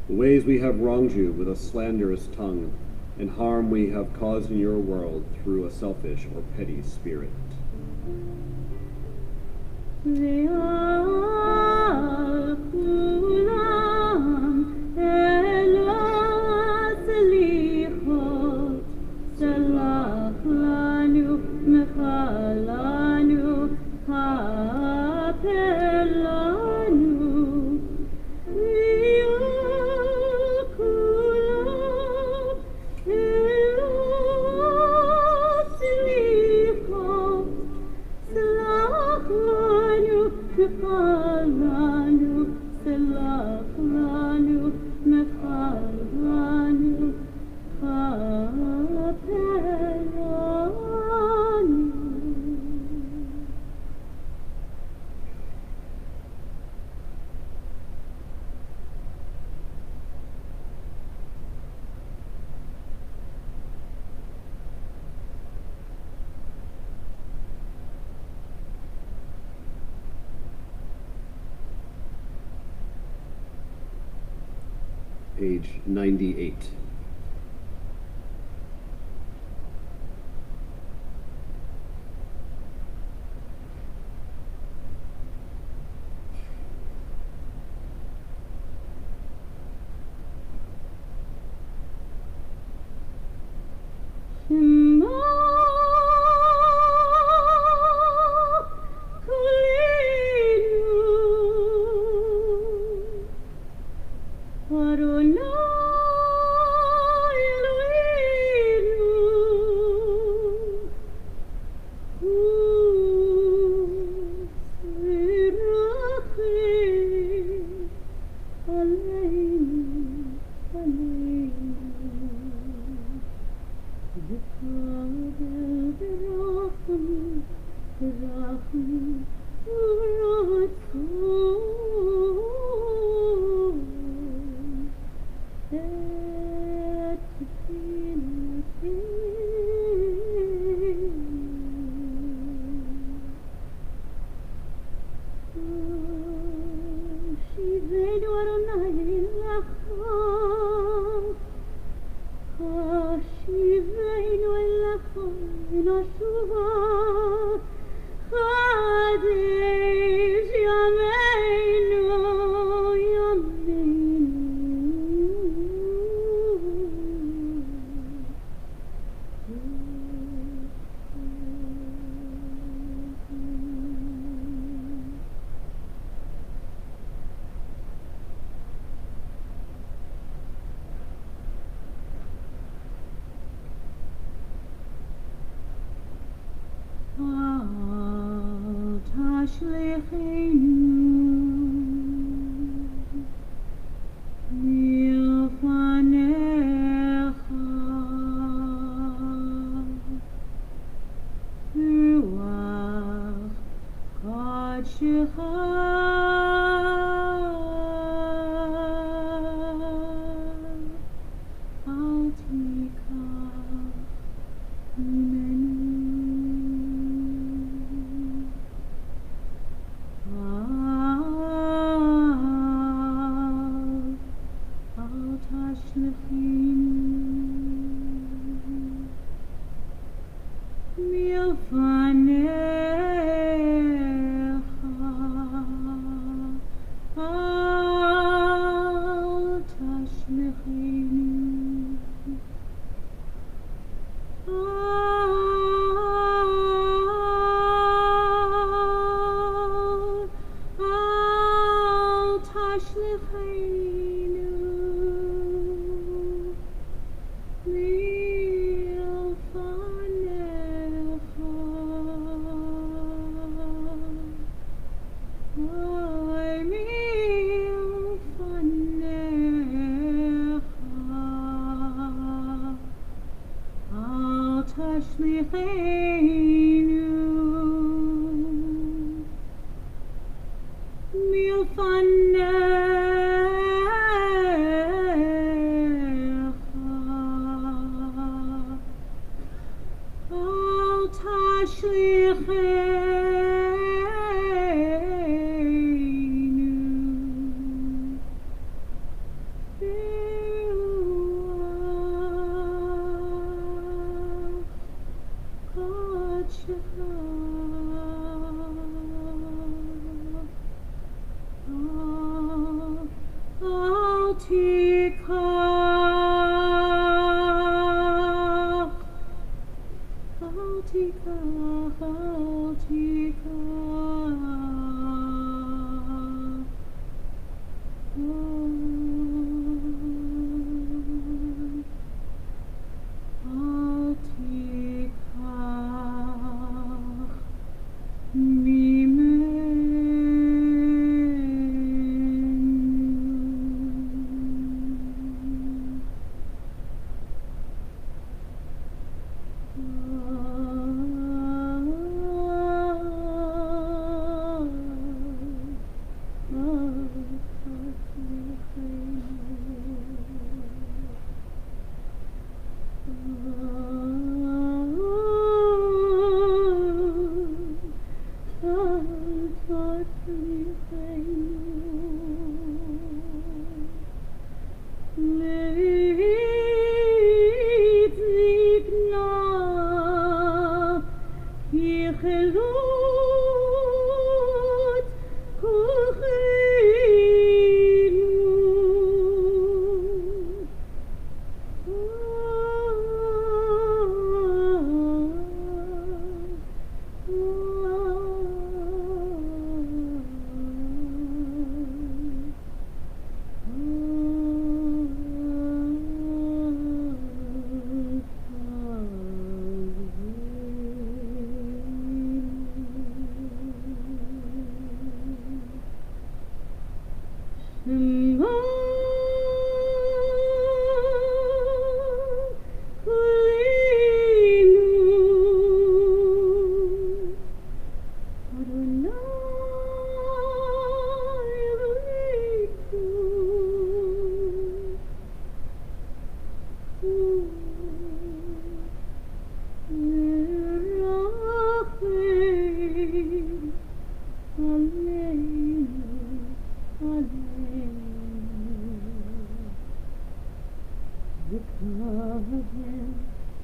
The ways we have wronged you with a slanderous tongue, and harm we have caused in your world through a selfish or petty spirit. page 98.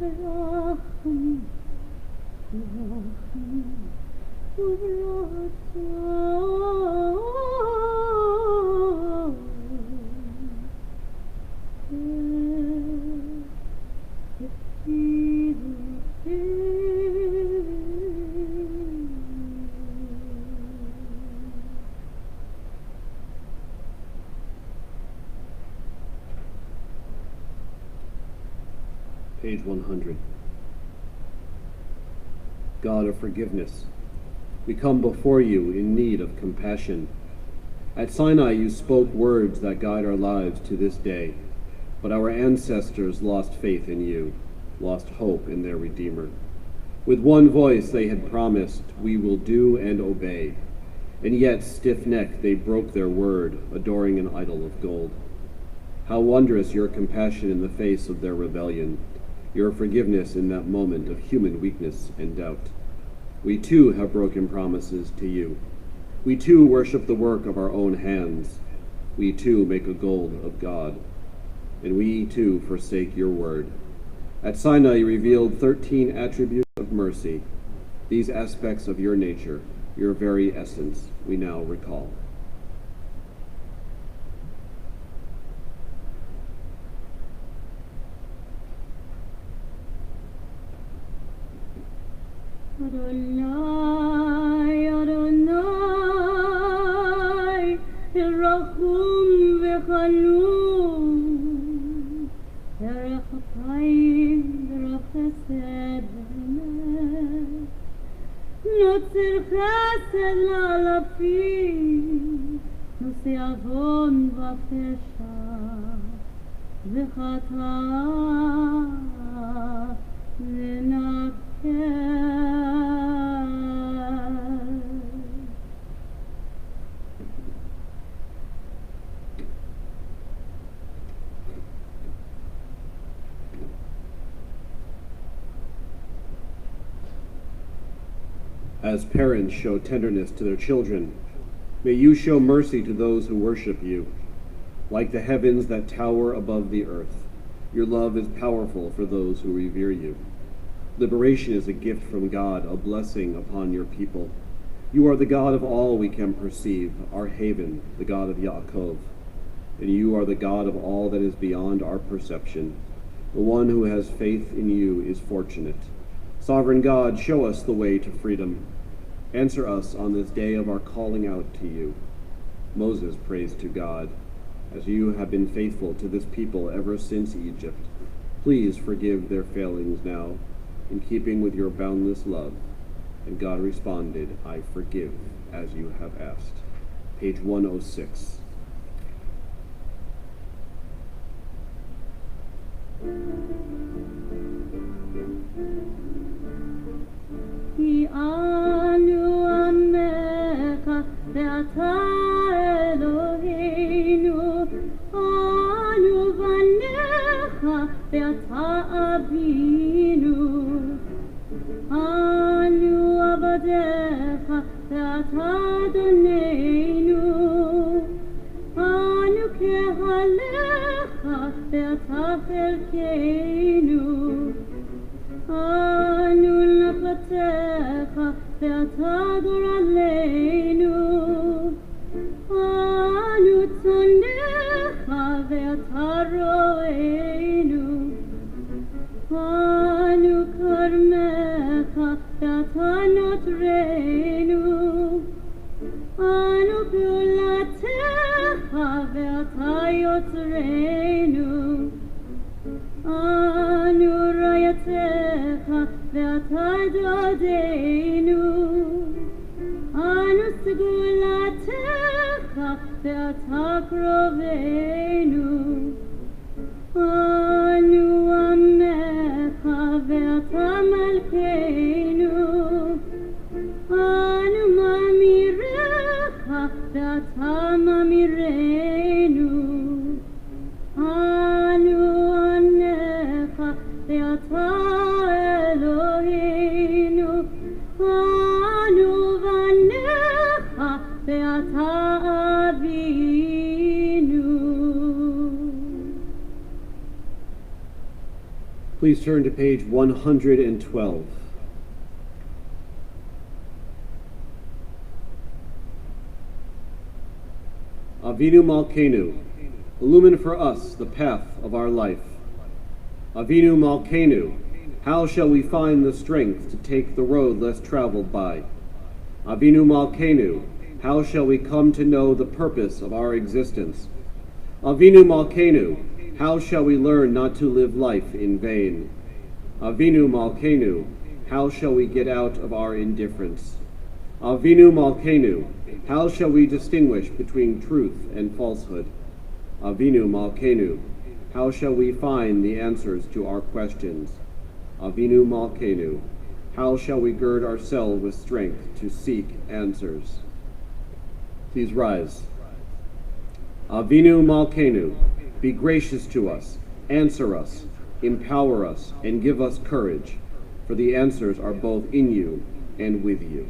רחמים, רחמים Page 100. God of forgiveness, we come before you in need of compassion. At Sinai you spoke words that guide our lives to this day, but our ancestors lost faith in you, lost hope in their Redeemer. With one voice they had promised, we will do and obey, and yet stiff-necked they broke their word, adoring an idol of gold. How wondrous your compassion in the face of their rebellion, your forgiveness in that moment of human weakness and doubt. We too have broken promises to you. We too worship the work of our own hands. We too make a gold of God. And we too forsake your word. At Sinai you revealed 13 attributes of mercy. These aspects of your nature, your very essence, we now recall. Adonai, Adonai, Rachum v'chanun, derech ha'payim, derech chesed v'emet, notzer chesed la'alafim, nose avon v'pesha, v'chata v'nakeh. As parents show tenderness to their children, may you show mercy to those who worship you. Like the heavens that tower above the earth, your love is powerful for those who revere you. Liberation is a gift from God, a blessing upon your people. You are the God of all we can perceive, our haven, the God of Yaakov. And you are the God of all that is beyond our perception. The one who has faith in you is fortunate. Sovereign God, show us the way to freedom. Answer us on this day of our calling out to you. Moses prays to God, as you have been faithful to this people ever since Egypt. Please forgive their failings now, in keeping with your boundless love. And God responded, I forgive, as you have asked. Page 106. כי אנו עמך ואתה אלוהינו, אנו בניך ואתה אבינו, אנו עבדיך ואתה אדוננו, אנו קהלך ואתה חלקנו, אנו נפלתך ואתה גורלנו, אנו צונך ואתה רוענו, אנו כרמך ואתה נוטרנו, אנו פעולתך ואתה יוצרנו, אנו רעייתך ואתה דודנו, אנו סגולתך ואתה קרובנו, אנו עמך ואתה מלכנו, אנו ממירך ואתה ממירנו, אנו ענך ואתה אלוהינו, אנו בניך ואתה אבינו. Please turn to page 112. Avinu Malkeinu, illumine for us the path of our life. Avinu Malkeinu, how shall we find the strength to take the road less traveled by? Avinu Malkeinu, how shall we come to know the purpose of our existence? Avinu Malkeinu, how shall we learn not to live life in vain? Avinu Malkeinu, how shall we get out of our indifference? Avinu Malkeinu, how shall we distinguish between truth and falsehood? Avinu Malkeinu, how shall we find the answers to our questions? Avinu Malkeinu, how shall we gird ourselves with strength to seek answers? Please rise. Avinu Malkeinu, be gracious to us, answer us, empower us, and give us courage, for the answers are both in you and with you.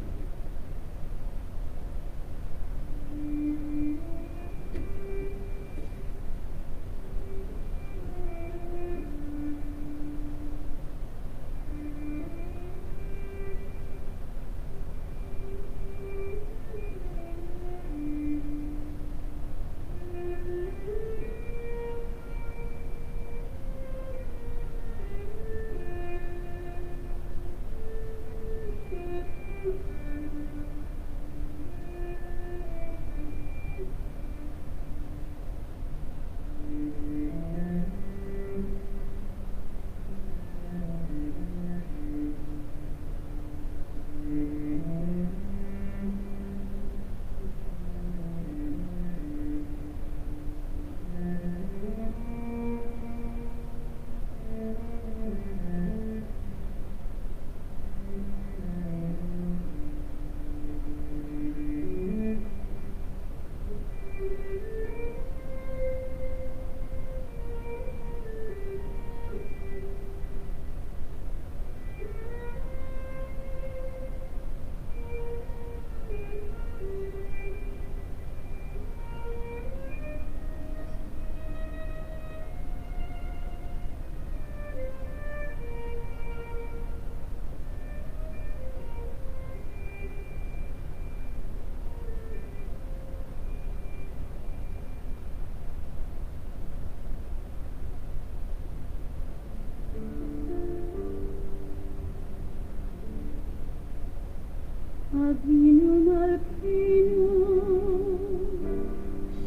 Avinu Malkeinu,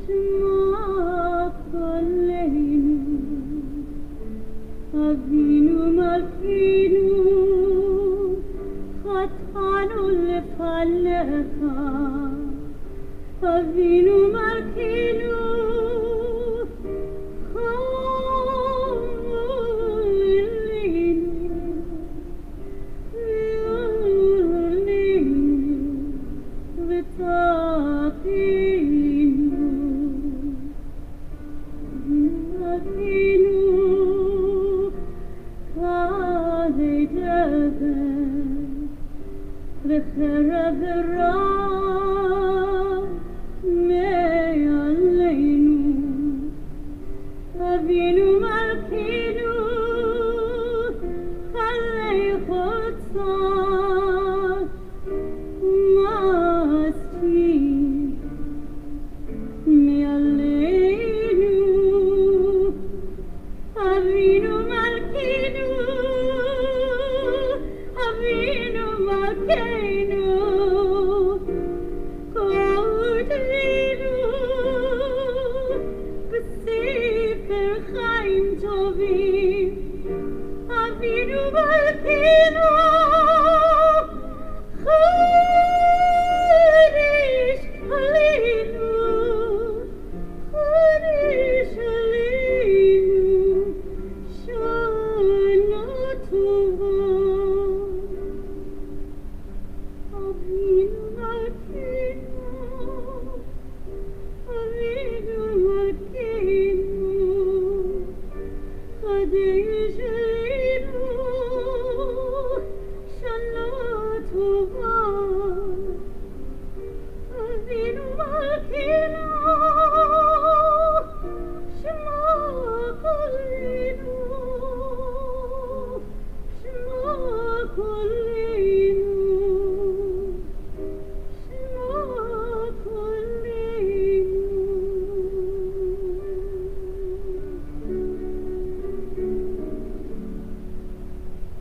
Shema Koleinu. Avinu Malkeinu, Chatanu lefanecha. Avinu Malkeinu,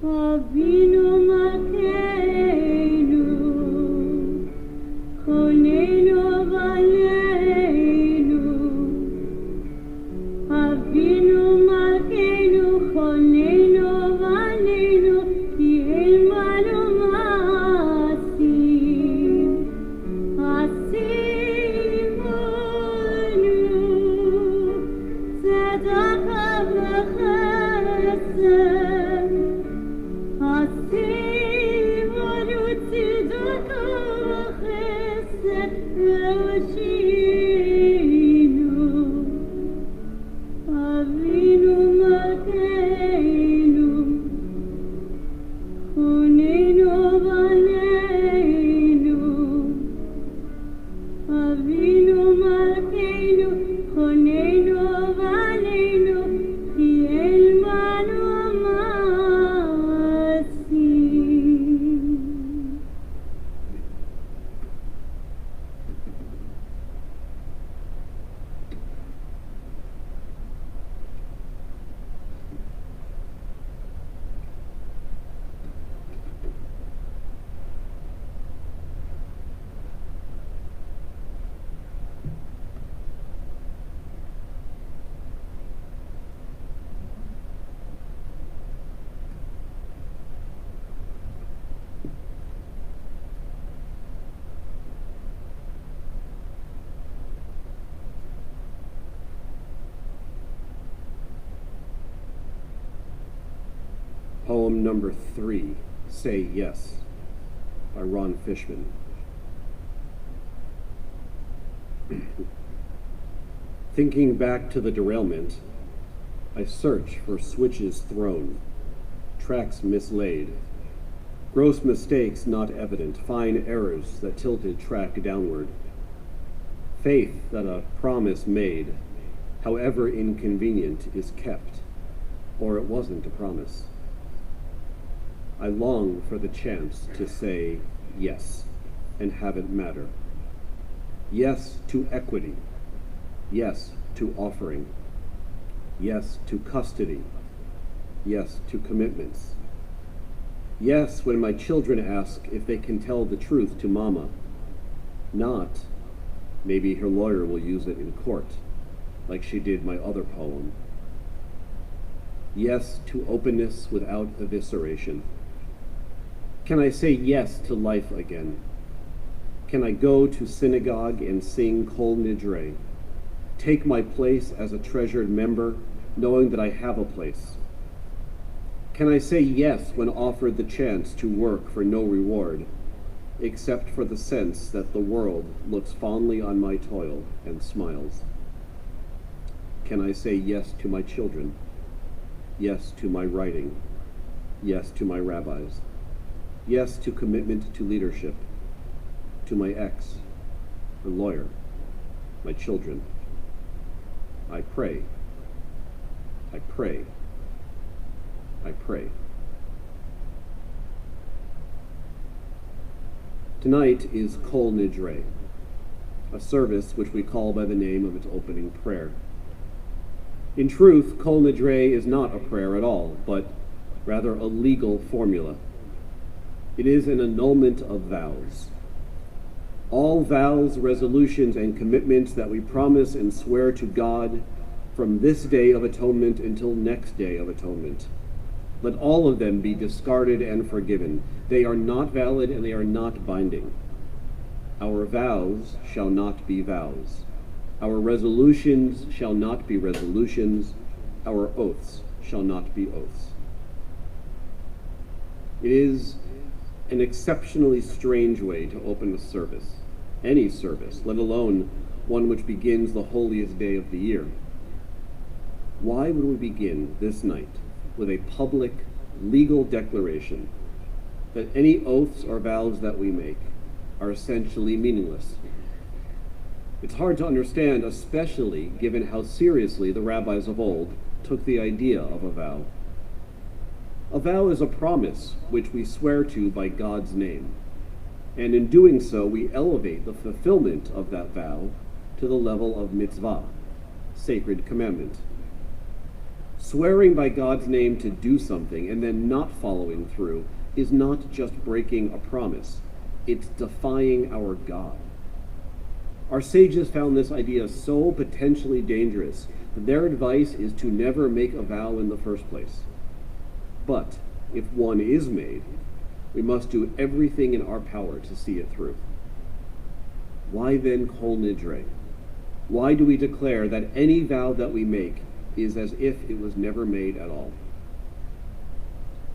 Avinu Malkeinu, Choneinu Valeinu. Avinu Malkeinu, Choneinu Valeinu, Ki Elmanu Masim, Asimunu, Tzedaka v'chesed. Asimunu tzedaka v'chesed ve'oshinu. Avinu Malkeinu, Choneinu Valeinu. Avinu Malkeinu, Choneinu Valeinu, Ki Elmanu Masim. Poem number 3, Say Yes, by Ron Fishman. Thinking back to the derailment, I search for switches thrown, tracks mislaid, gross mistakes not evident, fine errors that tilted track downward, faith that a promise made, however inconvenient, is kept, or it wasn't a promise. I long for the chance to say yes and have it matter. Yes to equity. Yes to offering. Yes to custody. Yes to commitments. Yes when my children ask if they can tell the truth to mama. Not, maybe her lawyer will use it in court, like she did my other poem. Yes to openness without evisceration. Can I say yes to life again? Can I go to synagogue and sing Kol Nidrei? Take my place as a treasured member, knowing that I have a place? Can I say yes when offered the chance to work for no reward, except for the sense that the world looks fondly on my toil and smiles? Can I say yes to my children? Yes to my writing? Yes to my rabbis? Yes to commitment to leadership, to my ex, her lawyer, my children. I pray, I pray, I pray. Tonight is Kol Nidrei, a service which we call by the name of its opening prayer. In truth, Kol Nidrei is not a prayer at all, but rather a legal formula. It is an annulment of vows. All vows, resolutions, and commitments that we promise and swear to God from this day of atonement until next day of atonement. Let all of them be discarded and forgiven. They are not valid and they are not binding. Our vows shall not be vows. Our resolutions shall not be resolutions. Our oaths shall not be oaths. It is an exceptionally strange way to open a service, any service, let alone one which begins the holiest day of the year. Why would we begin this night with a public, legal declaration that any oaths or vows that we make are essentially meaningless? It's hard to understand, especially given how seriously the rabbis of old took the idea of a vow. A vow is a promise which we swear to by God's name, and in doing so we elevate the fulfillment of that vow to the level of mitzvah, sacred commandment. Swearing by God's name to do something and then not following through is not just breaking a promise, it's defying our God. Our sages found this idea so potentially dangerous that their advice is to never make a vow in the first place. But if one is made, we must do everything in our power to see it through. Why then kol nidrei? Why do we declare that any vow that we make is as if it was never made at all?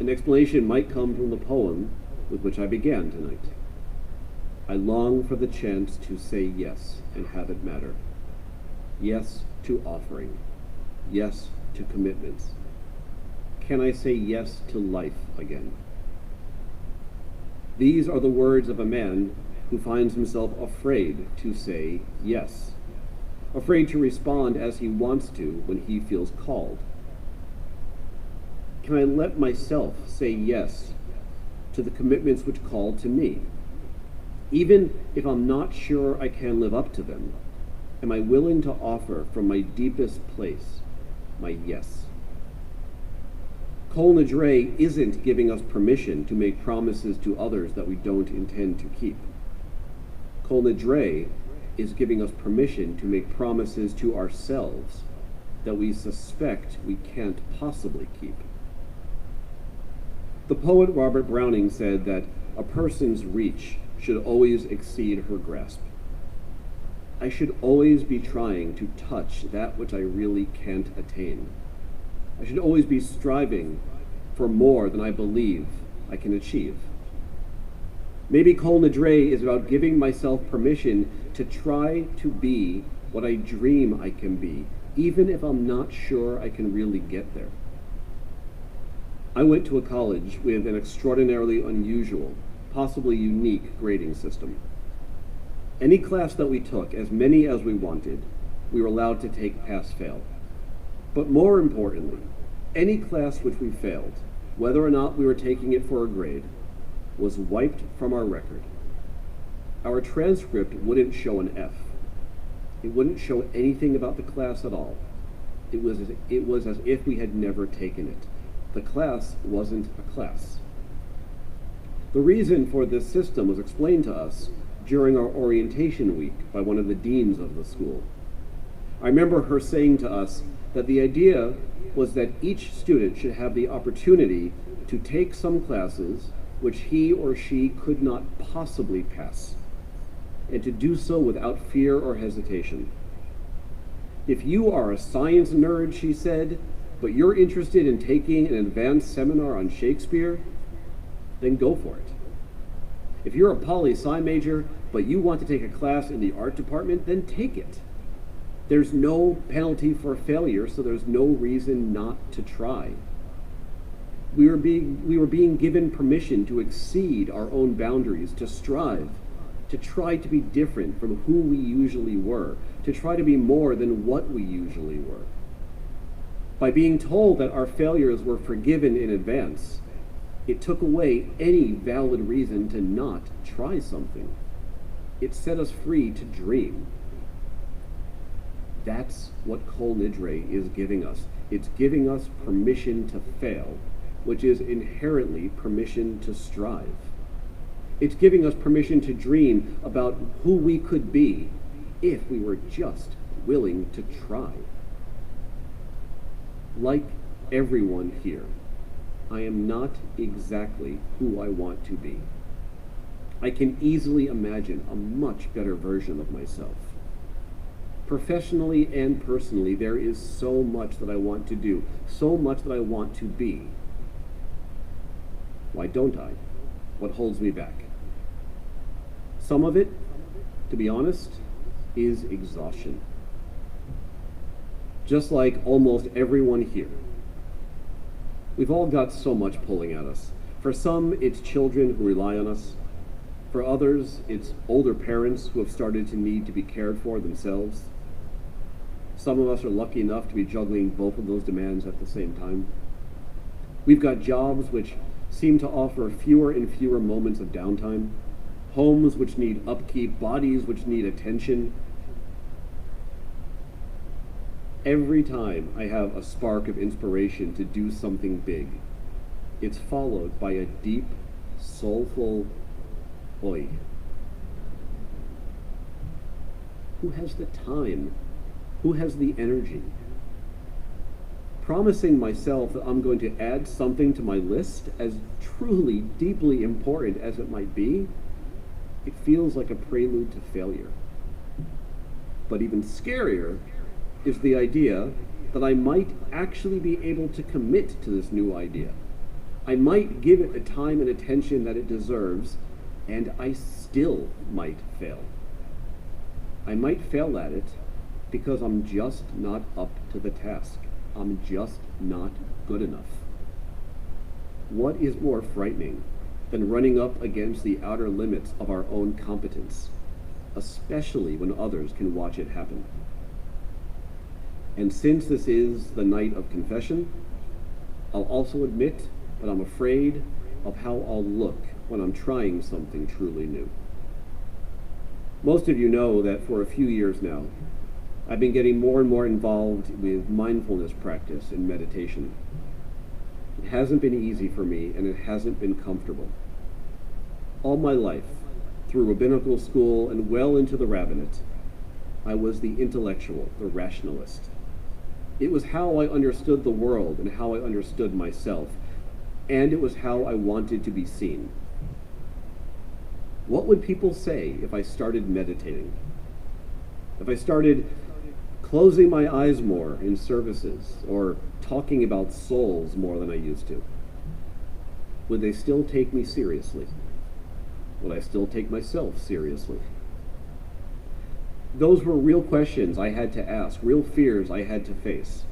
An explanation might come from the poem with which I began tonight. I long for the chance to say yes and have it matter. Yes to offering. Yes to commitments. Can I say yes to life again? These are the words of a man who finds himself afraid to say yes, afraid to respond as he wants to when he feels called. Can I let myself say yes to the commitments which call to me? Even if I'm not sure I can live up to them, am I willing to offer from my deepest place my yes? Kol Nidrei isn't giving us permission to make promises to others that we don't intend to keep. Kol Nidrei is giving us permission to make promises to ourselves that we suspect we can't possibly keep. The poet Robert Browning said that a person's reach should always exceed her grasp. I should always be trying to touch that which I really can't attain. I should always be striving for more than I believe I can achieve. Maybe Kol Nidrei is about giving myself permission to try to be what I dream I can be, even if I'm not sure I can really get there. I went to a college with an extraordinarily unusual, possibly unique grading system. Any class that we took, as many as we wanted, we were allowed to take pass-fail. But more importantly, any class which we failed, whether or not we were taking it for a grade, was wiped from our record. Our transcript wouldn't show an F. It wouldn't show anything about the class at all. It was as if we had never taken it. The class wasn't a class. The reason for this system was explained to us during our orientation week by one of the deans of the school. I remember her saying to us that the idea was that each student should have the opportunity to take some classes which he or she could not possibly pass, and to do so without fear or hesitation. If you are a science nerd, she said, but you're interested in taking an advanced seminar on Shakespeare, then go for it. If you're a poli-sci major, but you want to take a class in the art department, then take it. There's no penalty for failure, so there's no reason not to try. We were being given permission to exceed our own boundaries, to strive, to try to be different from who we usually were, to try to be more than what we usually were. By being told that our failures were forgiven in advance, it took away any valid reason to not try something. It set us free to dream. That's what Kol Nidrei is giving us. It's giving us permission to fail, which is inherently permission to strive. It's giving us permission to dream about who we could be if we were just willing to try. Like everyone here, I am not exactly who I want to be. I can easily imagine a much better version of myself. Professionally and personally, there is so much that I want to do, so much that I want to be. Why don't I? What holds me back? Some of it, to be honest, is exhaustion. Just like almost everyone here, we've all got so much pulling at us. For some, it's children who rely on us. For others, it's older parents who have started to need to be cared for themselves. Some of us are lucky enough to be juggling both of those demands at the same time. We've got jobs which seem to offer fewer and fewer moments of downtime, homes which need upkeep, bodies which need attention. Every time I have a spark of inspiration to do something big, it's followed by a deep, soulful oi. Who has the time? Who has the energy? Promising myself that I'm going to add something to my list, as truly, deeply important as it might be, it feels like a prelude to failure. But even scarier is the idea that I might actually be able to commit to this new idea. I might give it the time and attention that it deserves, and I still might fail. I might fail at it because I'm just not up to the task. I'm just not good enough. What is more frightening than running up against the outer limits of our own competence, especially when others can watch it happen? And since this is the night of confession, I'll also admit that I'm afraid of how I'll look when I'm trying something truly new. Most of you know that for a few years now, I've been getting more and more involved with mindfulness practice and meditation. It hasn't been easy for me, and it hasn't been comfortable. All my life, through rabbinical school and well into the rabbinate, I was the intellectual, the rationalist. It was how I understood the world and how I understood myself, and it was how I wanted to be seen. What would people say if I started meditating? If I started closing my eyes more in services, or talking about souls more than I used to? Would they still take me seriously? Would I still take myself seriously? Those were real questions I had to ask, real fears I had to face.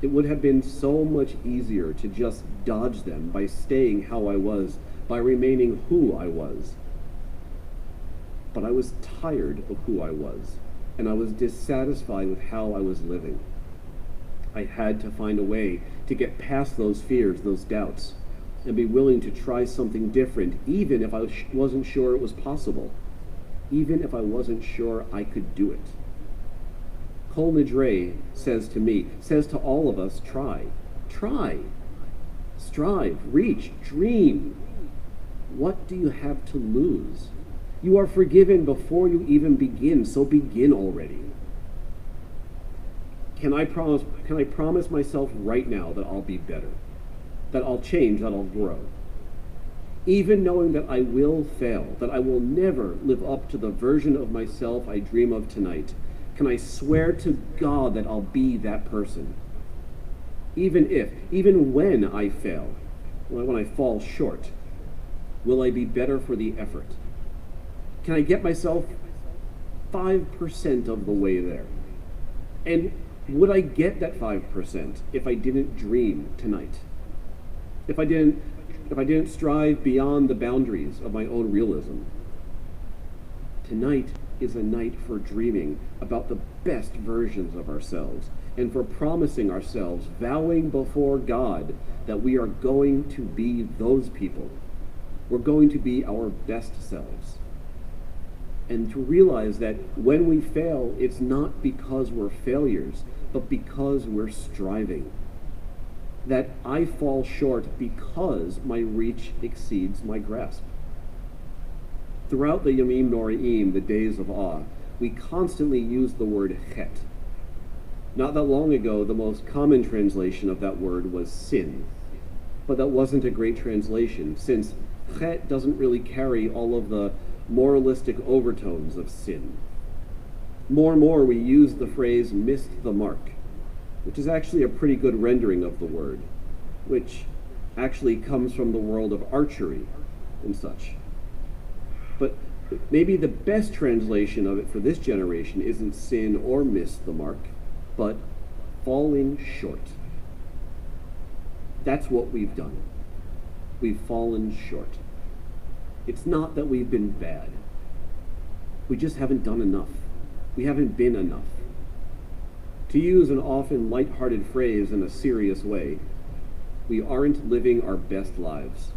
It would have been so much easier to just dodge them by staying how I was, by remaining who I was. But I was tired of who I was, and I was dissatisfied with how I was living. I had to find a way to get past those fears, those doubts, and be willing to try something different, even if I wasn't sure it was possible, even if I wasn't sure I could do it. Kol Nidrei says to me, says to all of us, try, strive, reach, dream. What do you have to lose? You are forgiven before you even begin, so begin already. Can I promise myself right now that I'll be better, that I'll change, that I'll grow? Even knowing that I will fail, that I will never live up to the version of myself I dream of tonight, can I swear to God that I'll be that person? Even when I fail, when I fall short, will I be better for the effort? Can I get myself 5% of the way there? And would I get that 5% if I didn't dream tonight? If I didn't strive beyond the boundaries of my own realism? Tonight is a night for dreaming about the best versions of ourselves, and for promising ourselves, vowing before God, that we are going to be those people. We're going to be our best selves. And to realize that when we fail, it's not because we're failures, but because we're striving. That I fall short because my reach exceeds my grasp. Throughout the Yamim Noraim, the days of awe, we constantly use the word chet. Not that long ago, the most common translation of that word was sin. But that wasn't a great translation, since chet doesn't really carry all of the moralistic overtones of sin. More and more we use the phrase missed the mark, which is actually a pretty good rendering of the word, which actually comes from the world of archery and such. But maybe the best translation of it for this generation isn't sin or miss the mark, but falling short. That's what we've done. We've fallen short. It's not that we've been bad. We just haven't done enough. We haven't been enough. To use an often light-hearted phrase in a serious way, we aren't living our best lives.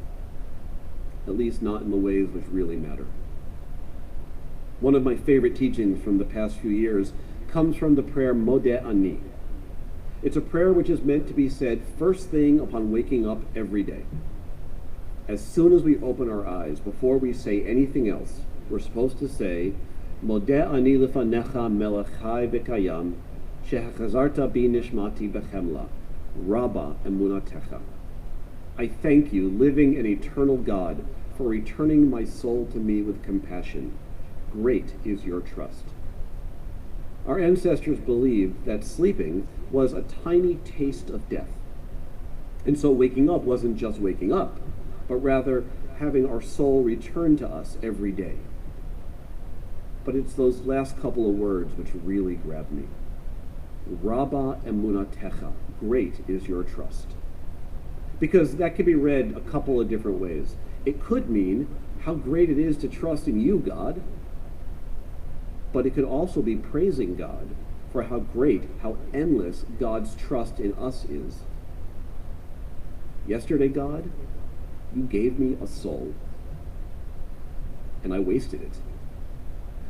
At least not in the ways which really matter. One of my favorite teachings from the past few years comes from the prayer Modeh Ani, It's a prayer which is meant to be said first thing upon waking up every day. As soon as we open our eyes, before we say anything else, we're supposed to say, Modeh ani lefanecha melech chai v'kayam, shehachazarta bi nishmati b'chemla, Rabba emunatecha. I thank you, living and eternal God, for returning my soul to me with compassion. Great is your trust. Our ancestors believed that sleeping was a tiny taste of death. And so waking up wasn't just waking up, but rather having our soul return to us every day. But it's those last couple of words which really grab me. Rabba emunatecha, great is your trust. Because that could be read a couple of different ways. It could mean how great it is to trust in you, God. But it could also be praising God for how great, how endless God's trust in us is. Yesterday, God, you gave me a soul, and I wasted it.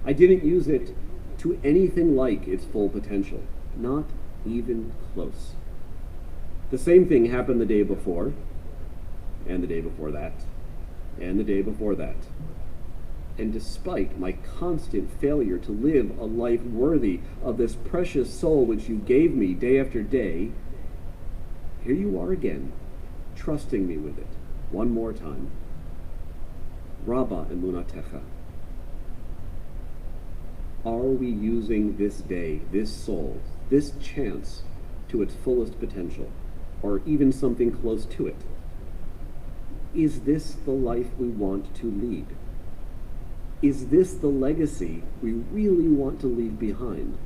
I didn't use it to anything like its full potential, not even close. The same thing happened the day before, and the day before that, and the day before that. And despite my constant failure to live a life worthy of this precious soul which you gave me day after day, here you are again, trusting me with it one more time. Rabba emunatecha. Are we using this day, this soul, this chance to its fullest potential, or even something close to it? Is this the life we want to lead? Is this the legacy we really want to leave behind?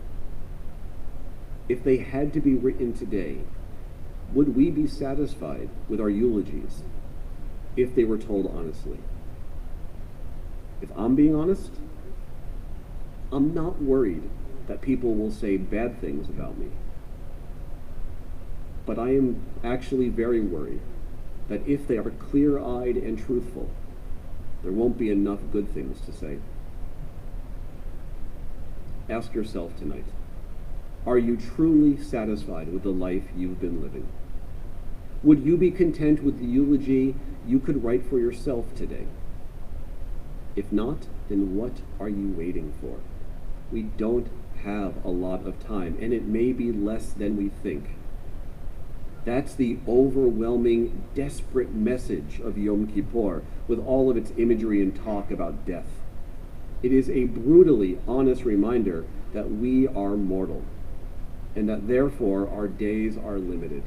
If they had to be written today, would we be satisfied with our eulogies if they were told honestly? If I'm being honest, I'm not worried that people will say bad things about me. But I am actually very worried that if they are clear-eyed and truthful, there won't be enough good things to say. Ask yourself tonight, are you truly satisfied with the life you've been living? Would you be content with the eulogy you could write for yourself today? If not, then what are you waiting for? We don't have a lot of time, and it may be less than we think. That's the overwhelming, desperate message of Yom Kippur, with all of its imagery and talk about death. It is a brutally honest reminder that we are mortal, and that therefore our days are limited.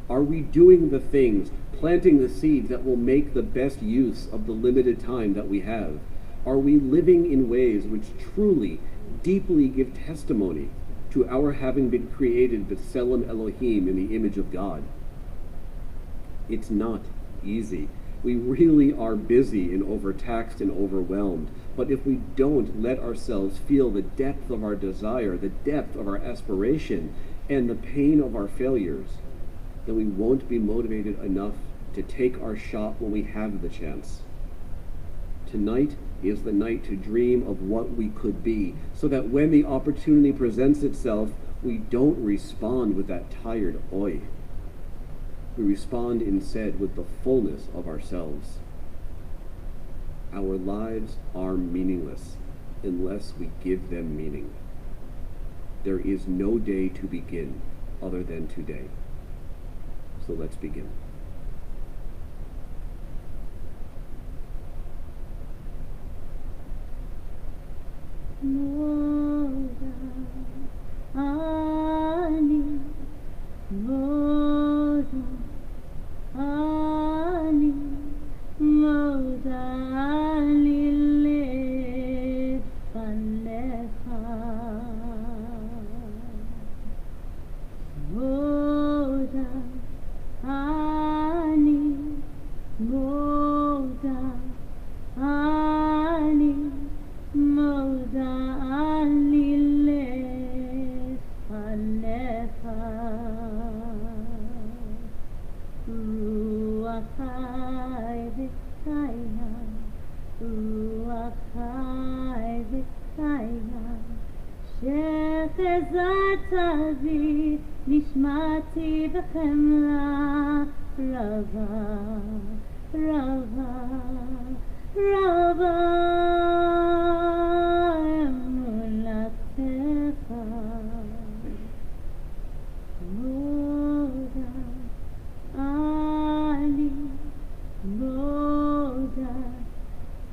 Are we doing the things, planting the seeds that will make the best use of the limited time that we have? Are we living in ways which truly, deeply give testimony to our having been created b'Tselem Elohim, in the image of God? It's not easy. We really are busy and overtaxed and overwhelmed. But if we don't let ourselves feel the depth of our desire, the depth of our aspiration, and the pain of our failures, then we won't be motivated enough to take our shot when we have the chance. Tonight is the night to dream of what we could be, so that when the opportunity presents itself, we don't respond with that tired oi. We respond instead with the fullness of ourselves. Our lives are meaningless unless we give them meaning. There is no day to begin other than today. So let's begin. Moda ani, moda ani, moda ani lefanecha. Moda ani, moda ani, moda ani lefanecha. Ruach chai v'chaya, ruach chai v'chaya, shechezat avi נשמעתי בחמלה רבה, רבה, רבה אמונתך. מודה אני, מודה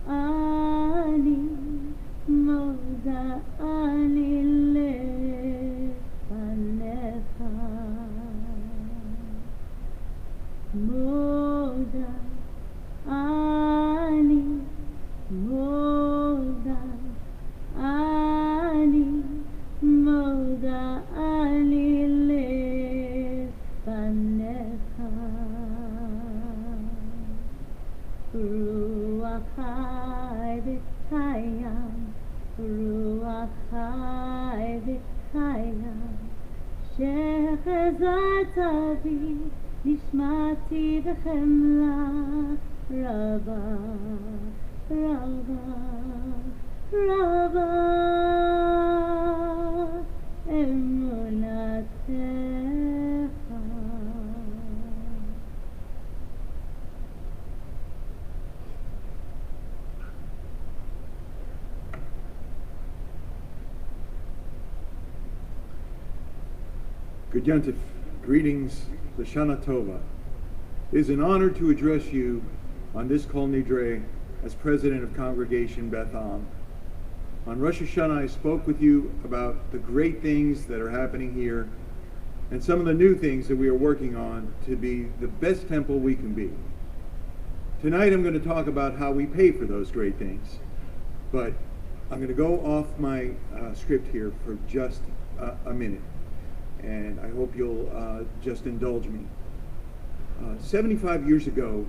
אני, מודה אני לפניך. מודה אני, מודה אני, מודה אני לפניך. רוח חי וקיים, רוח חי וקיים, שחזרת בי, נשמעתי בחמלה רבה, רבה, רבה אמונתך. Good Yontif, greetings, Lashana Tova. It is an honor to address you on this Kol Nidrei as president of Congregation Beth. On Rosh Hashanah, I spoke with you about the great things that are happening here and some of the new things that we are working on to be the best temple we can be. Tonight I'm going to talk about how we pay for those great things, but I'm going to go off my script here for just a minute, and I hope you'll just indulge me. 75 years ago,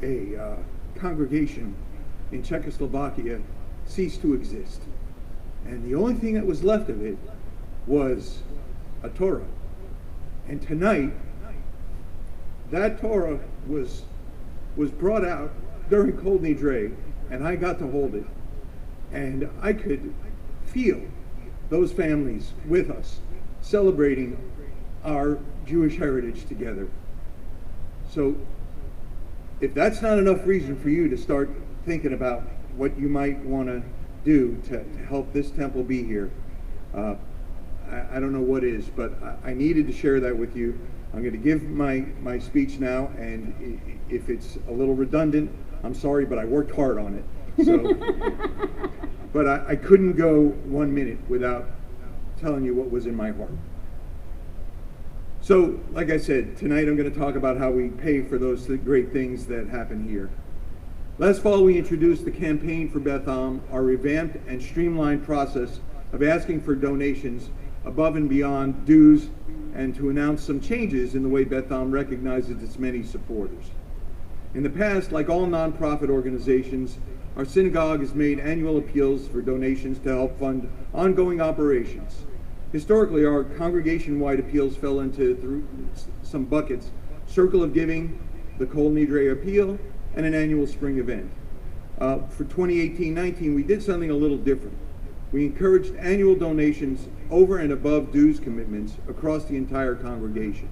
a congregation in Czechoslovakia ceased to exist, and the only thing that was left of it was a Torah. And tonight, that Torah was brought out during Kol Nidrei, and I got to hold it, and I could feel those families with us celebrating our Jewish heritage together. So if that's not enough reason for you to start thinking about what you might want to do to help this temple be here, I don't know what is, but I needed to share that with you. I'm going to give my speech now, and if it's a little redundant, I'm sorry, but I worked hard on it. So, but I couldn't go 1 minute without telling you what was in my heart. So, like I said, tonight I'm going to talk about how we pay for those great things that happen here. Last fall, we introduced the campaign for Beth, our revamped and streamlined process of asking for donations above and beyond dues, and to announce some changes in the way Beth recognizes its many supporters. In the past, like all nonprofit organizations, our synagogue has made annual appeals for donations to help fund ongoing operations. Historically, our congregation-wide appeals fell into some buckets: Circle of Giving, the Kol Nidrei Appeal, and an annual spring event. For 2018-19, we did something a little different. We encouraged annual donations over and above dues commitments across the entire congregation.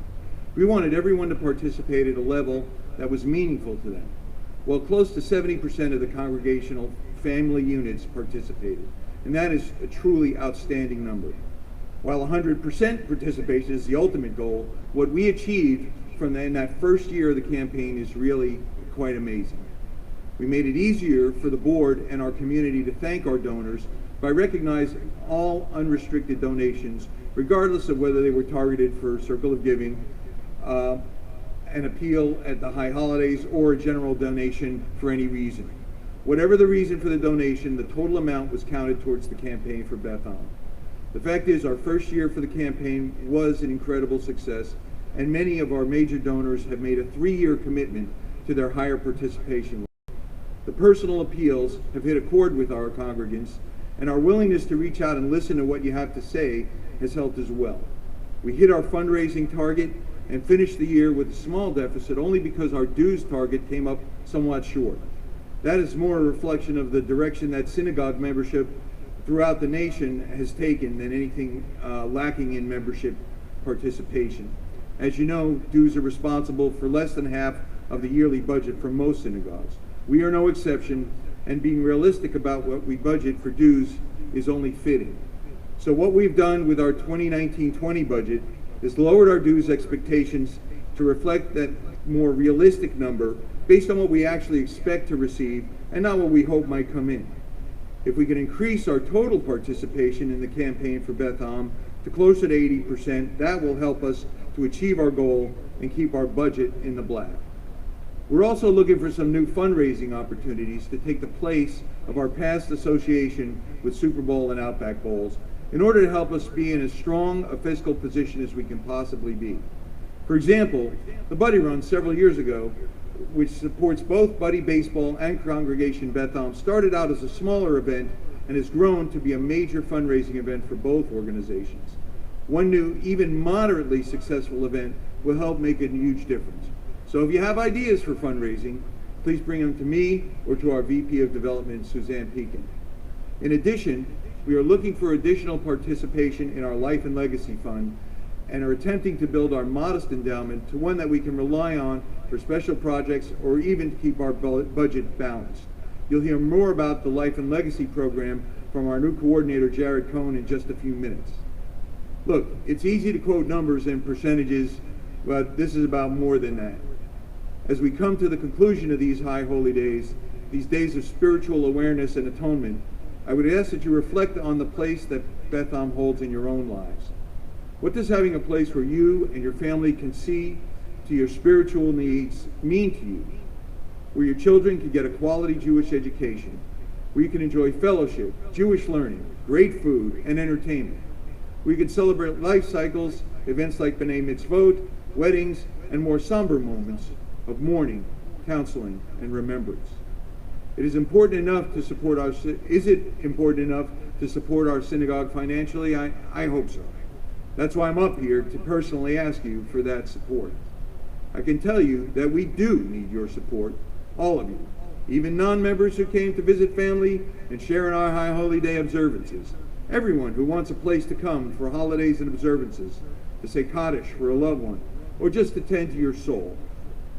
We wanted everyone to participate at a level that was meaningful to them. Well, close to 70% of the congregational family units participated, and that is a truly outstanding number. While 100% participation is the ultimate goal, what we achieved in that first year of the campaign is really quite amazing. We made it easier for the board and our community to thank our donors by recognizing all unrestricted donations, regardless of whether they were targeted for Circle of Giving, an appeal at the high holidays, or a general donation for any reason. Whatever the reason for the donation, the total amount was counted towards the campaign for Beth. The fact is, our first year for the campaign was an incredible success, and many of our major donors have made a 3-year commitment to their higher participation. The personal appeals have hit a chord with our congregants, and our willingness to reach out and listen to what you have to say has helped as well. We hit our fundraising target and finished the year with a small deficit only because our dues target came up somewhat short. That is more a reflection of the direction that synagogue membership throughout the nation has taken than anything lacking in membership participation. As you know, dues are responsible for less than half of the yearly budget for most synagogues. We are no exception, and being realistic about what we budget for dues is only fitting. So what we've done with our 2019-20 budget is lowered our dues expectations to reflect that more realistic number based on what we actually expect to receive and not what we hope might come in. If we can increase our total participation in the campaign for Beth Am to closer to 80%, that will help us to achieve our goal and keep our budget in the black. We're also looking for some new fundraising opportunities to take the place of our past association with Super Bowl and Outback Bowls in order to help us be in as strong a fiscal position as we can possibly be. For example, the Buddy Run several years ago, which supports both Buddy Baseball and Congregation Beth Am, started out as a smaller event and has grown to be a major fundraising event for both organizations. One new, even moderately successful event will help make a huge difference. So if you have ideas for fundraising, please bring them to me or to our VP of Development, Suzanne Pekin. In addition, we are looking for additional participation in our Life and Legacy Fund and are attempting to build our modest endowment to one that we can rely on for special projects or even to keep our budget balanced. You'll hear more about the Life and Legacy program from our new coordinator, Jared Cohn, in just a few minutes. Look, it's easy to quote numbers and percentages, but this is about more than that. As we come to the conclusion of these high holy days, these days of spiritual awareness and atonement, I would ask that you reflect on the place that Beth Am holds in your own lives. What does having a place where you and your family can see to your spiritual needs mean to you? Where your children can get a quality Jewish education, where you can enjoy fellowship, Jewish learning, great food, and entertainment. Where you can celebrate life cycles, events like B'nai Mitzvot, weddings, and more somber moments of mourning, counseling, and remembrance. Is it important enough to support our synagogue financially? I hope so. That's why I'm up here to personally ask you for that support. I can tell you that we do need your support, all of you, even non-members who came to visit family and share in our High Holy Day observances, everyone who wants a place to come for holidays and observances, to say Kaddish for a loved one, or just to tend to your soul.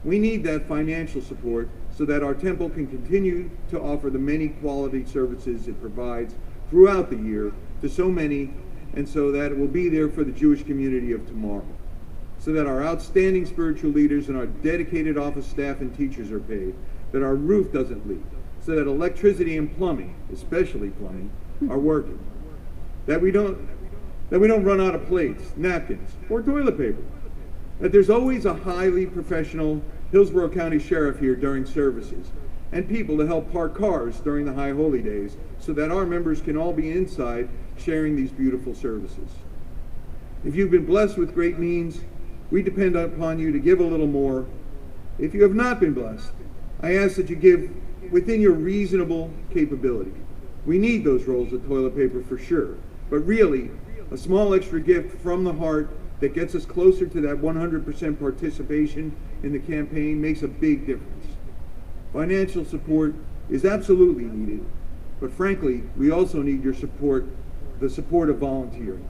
We need that financial support so that our temple can continue to offer the many quality services it provides throughout the year to so many, and so that it will be there for the Jewish community of tomorrow. So that our outstanding spiritual leaders and our dedicated office staff and teachers are paid, that our roof doesn't leak, so that electricity and plumbing, especially plumbing, are working. That we don't run out of plates, napkins, or toilet paper. That there's always a highly professional Hillsborough County Sheriff here during services, and people to help park cars during the High Holy Days, so that our members can all be inside sharing these beautiful services. If you've been blessed with great means, we depend upon you to give a little more. If you have not been blessed, I ask that you give within your reasonable capability. We need those rolls of toilet paper for sure, but really, a small extra gift from the heart that gets us closer to that 100% participation in the campaign makes a big difference. Financial support is absolutely needed, but frankly, we also need your support, the support of volunteering.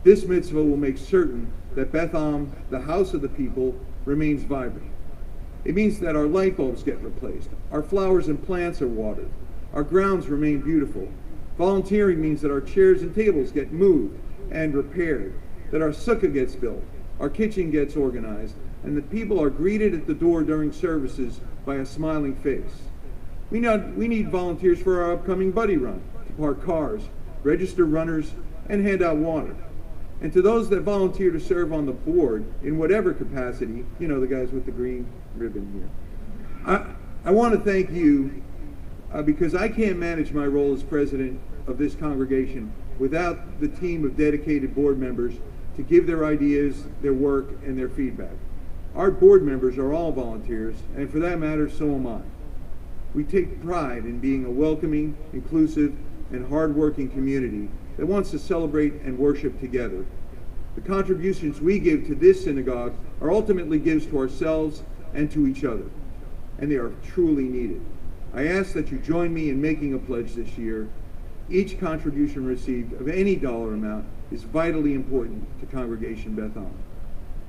This mitzvah will make certain that Beth Am, the house of the people, remains vibrant. It means that our light bulbs get replaced, our flowers and plants are watered, our grounds remain beautiful. Volunteering means that our chairs and tables get moved and repaired, that our sukkah gets built, our kitchen gets organized, and that people are greeted at the door during services by a smiling face. We need volunteers for our upcoming Buddy Run, to park cars, register runners, and hand out water. And to those that volunteer to serve on the board in whatever capacity, you know, the guys with the green ribbon here. I want to thank you because I can't manage my role as president of this congregation without the team of dedicated board members to give their ideas, their work, and their feedback. Our board members are all volunteers, and for that matter, so am I. We take pride in being a welcoming, inclusive, and hard-working community that wants to celebrate and worship together. The contributions we give to this synagogue are ultimately gifts to ourselves and to each other, and they are truly needed. I ask that you join me in making a pledge this year. Each contribution received of any dollar amount is vitally important to Congregation Beth Am.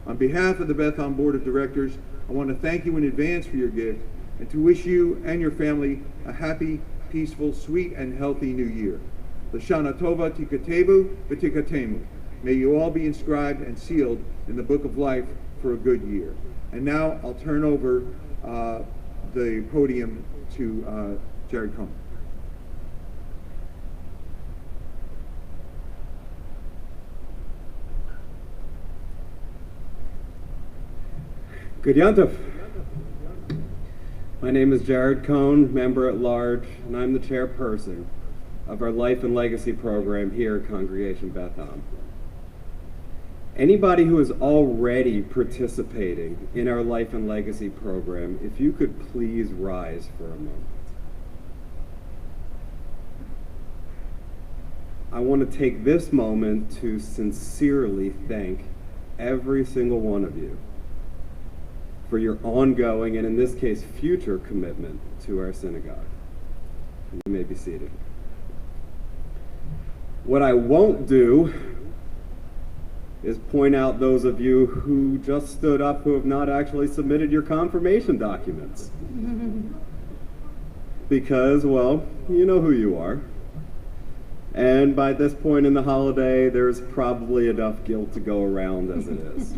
On behalf of the Beth Am Board of Directors, I want to thank you in advance for your gift and to wish you and your family a happy, peaceful, sweet, and healthy new year. L'shana tova tikatevu v'tikatemu. May you all be inscribed and sealed in the book of life for a good year. And now I'll turn over the podium to Jared Cohn. Good Yontif. My name is Jared Cohn, member at large, and I'm the chairperson of our Life and Legacy program here at Congregation Beth Am. Anybody who is already participating in our Life and Legacy program, if you could please rise for a moment. I want to take this moment to sincerely thank every single one of you for your ongoing, and in this case, future commitment to our synagogue. You may be seated. What I won't do is point out those of you who just stood up who have not actually submitted your confirmation documents. Because, well, you know who you are. And by this point in the holiday, there's probably enough guilt to go around as it is.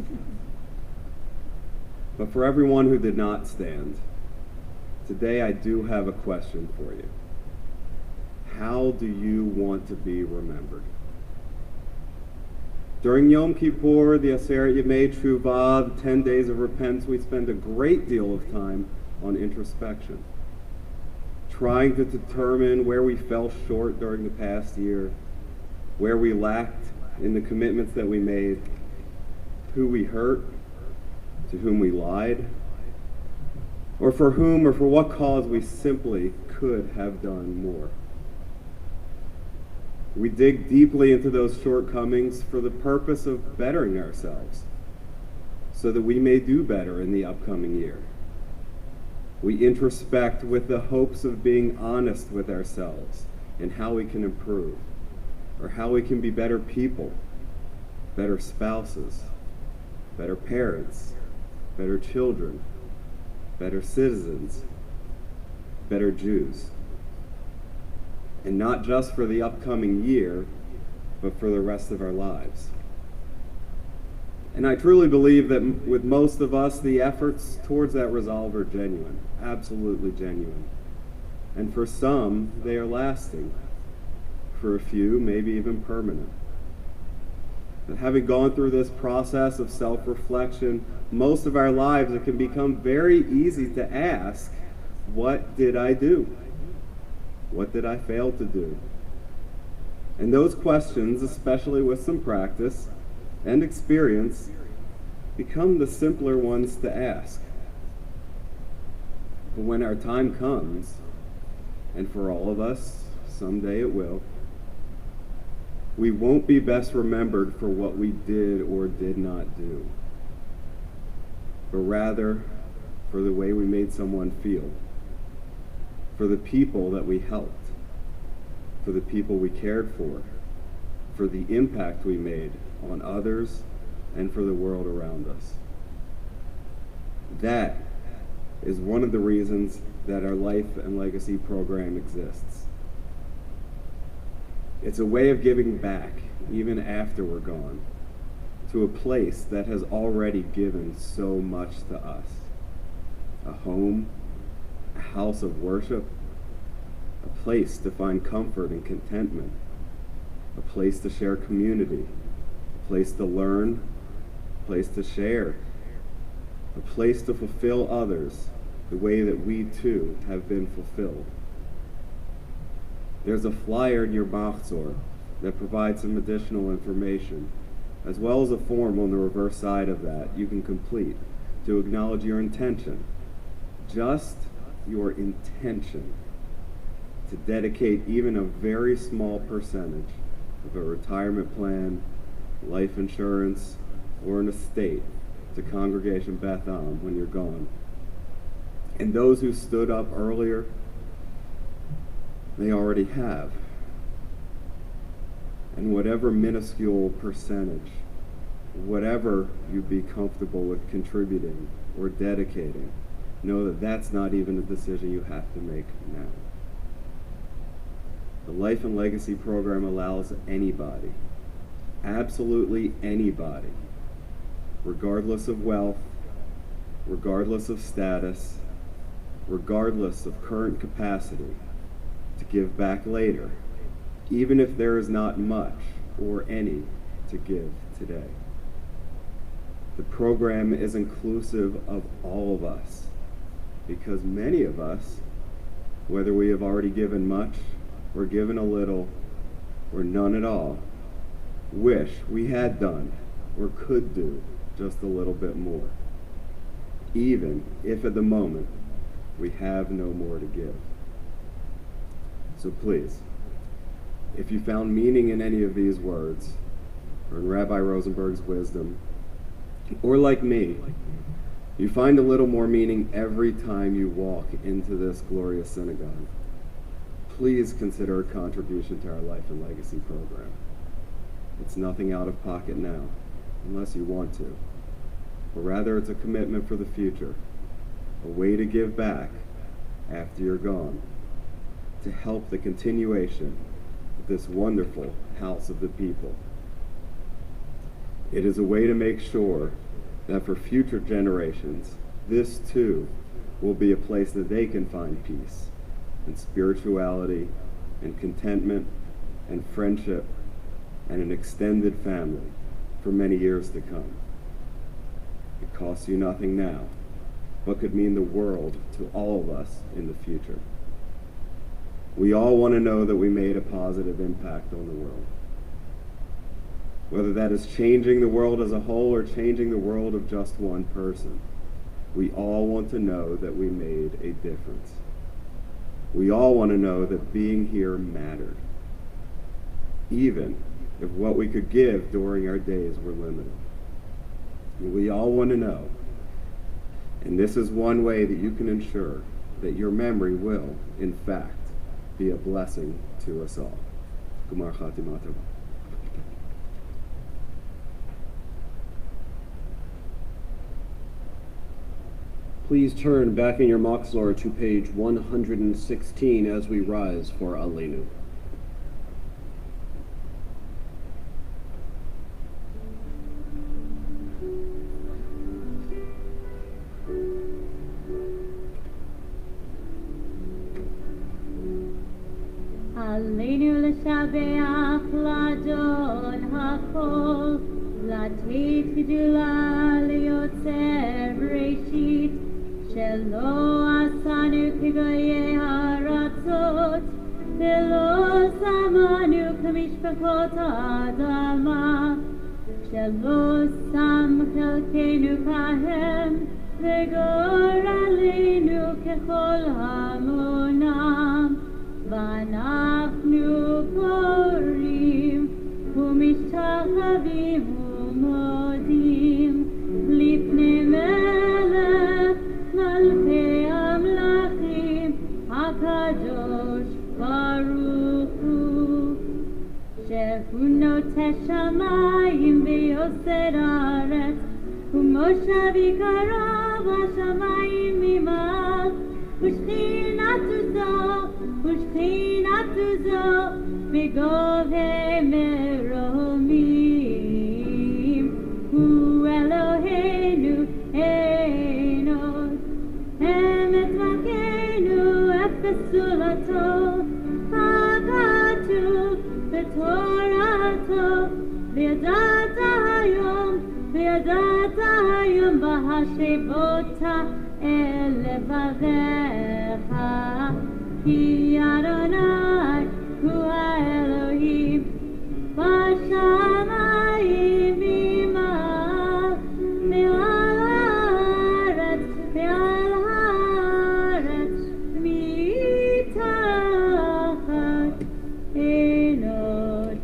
But for everyone who did not stand, today I do have a question for you. How do you want to be remembered? During Yom Kippur, the Aseret Yemei Teshuvah, the 10 days of repentance, we spend a great deal of time on introspection, trying to determine where we fell short during the past year, where we lacked in the commitments that we made, who we hurt, to whom we lied, or for whom or for what cause we simply could have done more. We dig deeply into those shortcomings for the purpose of bettering ourselves, so that we may do better in the upcoming year. We introspect with the hopes of being honest with ourselves and how we can improve, or how we can be better people, better spouses, better parents, better children, better citizens, better Jews. And not just for the upcoming year, but for the rest of our lives. And I truly believe that with most of us, the efforts towards that resolve are genuine, absolutely genuine. And for some, they are lasting. For a few, maybe even permanent. But having gone through this process of self-reflection, most of our lives, it can become very easy to ask, what did I do? What did I fail to do? And those questions, especially with some practice and experience, become the simpler ones to ask. But when our time comes, and for all of us, someday it will, we won't be best remembered for what we did or did not do, but rather for the way we made someone feel, for the people that we helped, for the people we cared for the impact we made on others, and for the world around us. That is one of the reasons that our Life and Legacy program exists. It's a way of giving back, even after we're gone, to a place that has already given so much to us. A home, a house of worship, a place to find comfort and contentment, a place to share community, a place to learn, a place to share, a place to fulfill others the way that we too have been fulfilled. There's a flyer in your Machzor that provides some additional information, as well as a form on the reverse side of that you can complete to acknowledge your intention, just your intention, to dedicate even a very small percentage of a retirement plan, life insurance, or an estate to Congregation Beth Am when you're gone. And those who stood up earlier, they already have. And whatever minuscule percentage, whatever you'd be comfortable with contributing or dedicating, know that that's not even a decision you have to make now. The Life and Legacy program allows anybody, absolutely anybody, regardless of wealth, regardless of status, regardless of current capacity, to give back later, even if there is not much or any to give today. The program is inclusive of all of us, because many of us, whether we have already given much or given a little or none at all, wish we had done or could do just a little bit more, even if at the moment we have no more to give. So please, if you found meaning in any of these words, or in Rabbi Rosenberg's wisdom, or like me, you find a little more meaning every time you walk into this glorious synagogue, please consider a contribution to our Life and Legacy program. It's nothing out of pocket now, unless you want to. Or rather, it's a commitment for the future, a way to give back after you're gone, to help the continuation of this wonderful house of the people. It is a way to make sure that for future generations, this too will be a place that they can find peace and spirituality and contentment and friendship and an extended family for many years to come. It costs you nothing now, but could mean the world to all of us in the future. We all want to know that we made a positive impact on the world. Whether that is changing the world as a whole or changing the world of just one person, we all want to know that we made a difference. We all want to know that being here mattered, even if what we could give during our days were limited. We all want to know, and this is one way that you can ensure that your memory will, in fact, be a blessing to us all. Gumar Khatimah Tova. Please turn back in your Moxlor to page 116 as we rise for Aleinu. Aleinu l'shabeach l'adon hakol, l'tit gdula l'yotzer reshit, shelo asanu kigoye haratzot, velo samanu kamishpachot adama, shelo sam chelkenu kahem, vegor aleinu kechol hamonam. ואנחנו קוראים ומשתחווים ומודים לפני מלך מלכי המלכים הקדוש ברוך הוא, שהוא נוטש שמיים ויוסד הארץ, ומושב יקרב השמיים ממעל, ושכינתו זו בגובה מרומים, הוא אלוהינו אינות, אמת דרכנו אפס זולתו, הכתוב בתורתו, וידעת היום בהשבות אל לבביך, כי אדוני הוא האלוהים בשמיים ממעל, ועל הארץ מתחת, אין עוד.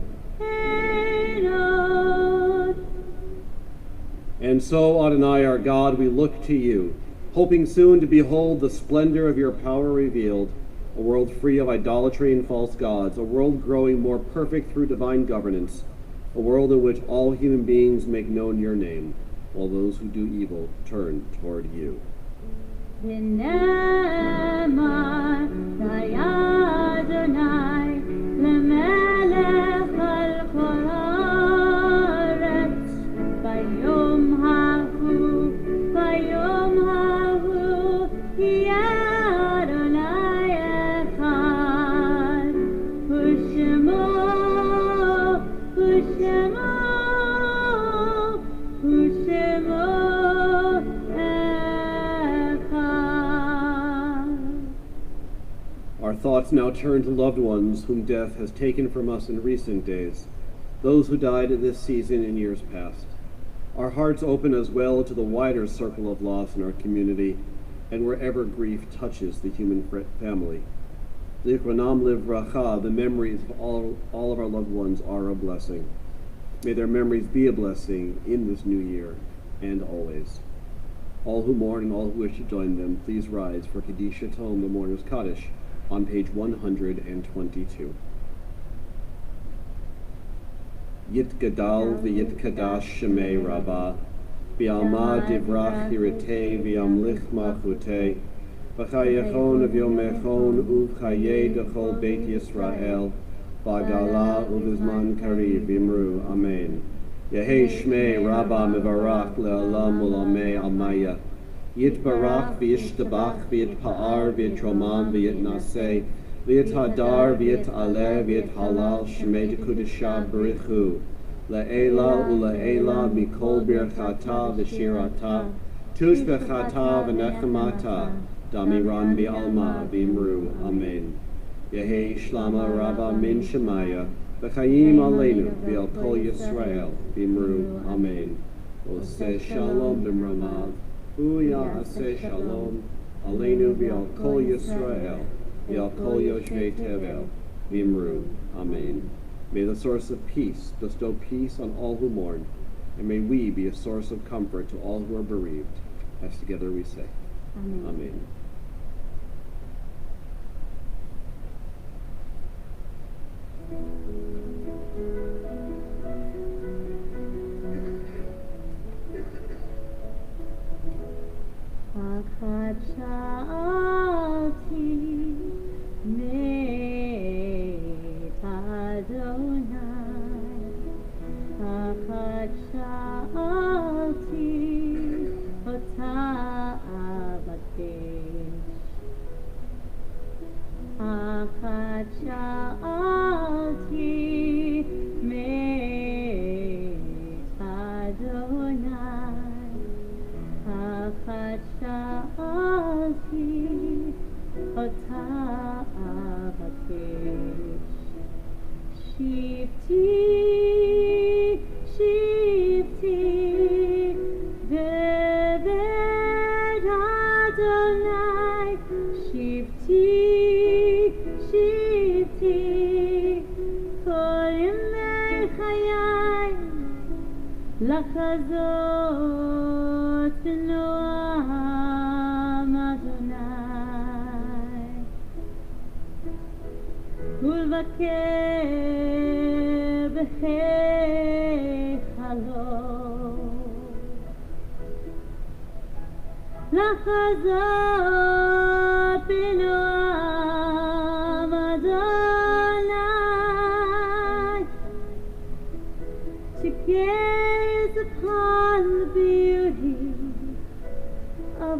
And so, Adonai, our God, we look to you, hoping soon to behold the splendor of your power revealed, a world free of idolatry and false gods, a world growing more perfect through divine governance, a world in which all human beings make known your name, while those who do evil turn toward you. ונאמר והיה אדוני למלך על כל הארץ ביום ההוא יהיה אדוני אחד ושמו Our thoughts now turn to loved ones whom death has taken from us in recent days, those who died in this season in years past. Our hearts open as well to the wider circle of loss in our community and wherever grief touches the human family. Zichronam livracha, the memories of all of our loved ones are a blessing. May their memories be a blessing in this new year and always. All who mourn and all who wish to join them, please rise for Kedisha Tom, the Mourner's Kaddish, on page 122. Yit Gadal v'Yit Shemei Rabbah, v'Alma Divrach Hiritei v'Amlich Malchutei, v'Chayechon v'Yomechon uv'Chayei d'Chol Beit Yisrael, v'Agala uv'Zman Kariv v'Imru, Amen. Yehei Shmei Rabbah Mevarach le'olam u'lamei Almaya, Yitbarach v'Yishtabach v'Yitpa'ar v'Yitromam v'Yitnaseh, v'Yithadar v'Yit'aleh v'Yithalal Shemei Dekudesha Berichu, La'ela u'La'ela mikol birchata v'shirata, tushbechata v'nechemata, damiran v'alma v'imru, Amen. Yehei Shlama Rabbah min Shemaya, v'chayim aleinu v'al kol Yisrael v'imru, Amen. Oseh shalom b'mramav, Uya aseh shalom, aleinu v'al kol Yisrael, v'al kol yoshvei tevel, v'imru, Amen. May the source of peace bestow peace on all who mourn, and may we be a source of comfort to all who are bereaved, as together we say, Amen. Amen. Achat sha'alti meit Adonai, Achat sha'alti ota avakesh, Achat sha'alti meit Adonai, Achat sha'alti ota avakesh. Shifti, shifti, bebed Adonai, shifti, shifti, kol yemei chayai, lachazot b'noam Adonai, ולבקר בהיכלו, לחזות בנועם Adonai, to gaze upon the beauty of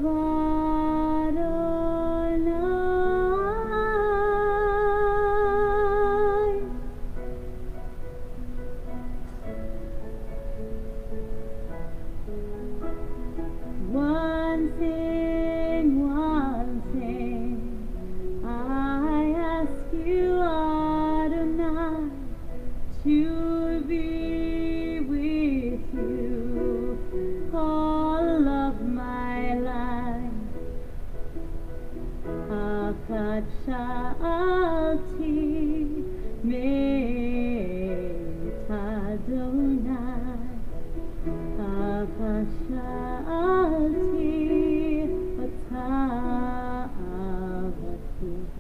One thing, I ask you, Adonai, to be with you all of my life. Achat sha'alti meit Adonai, Achat sha'alti ota avakesh.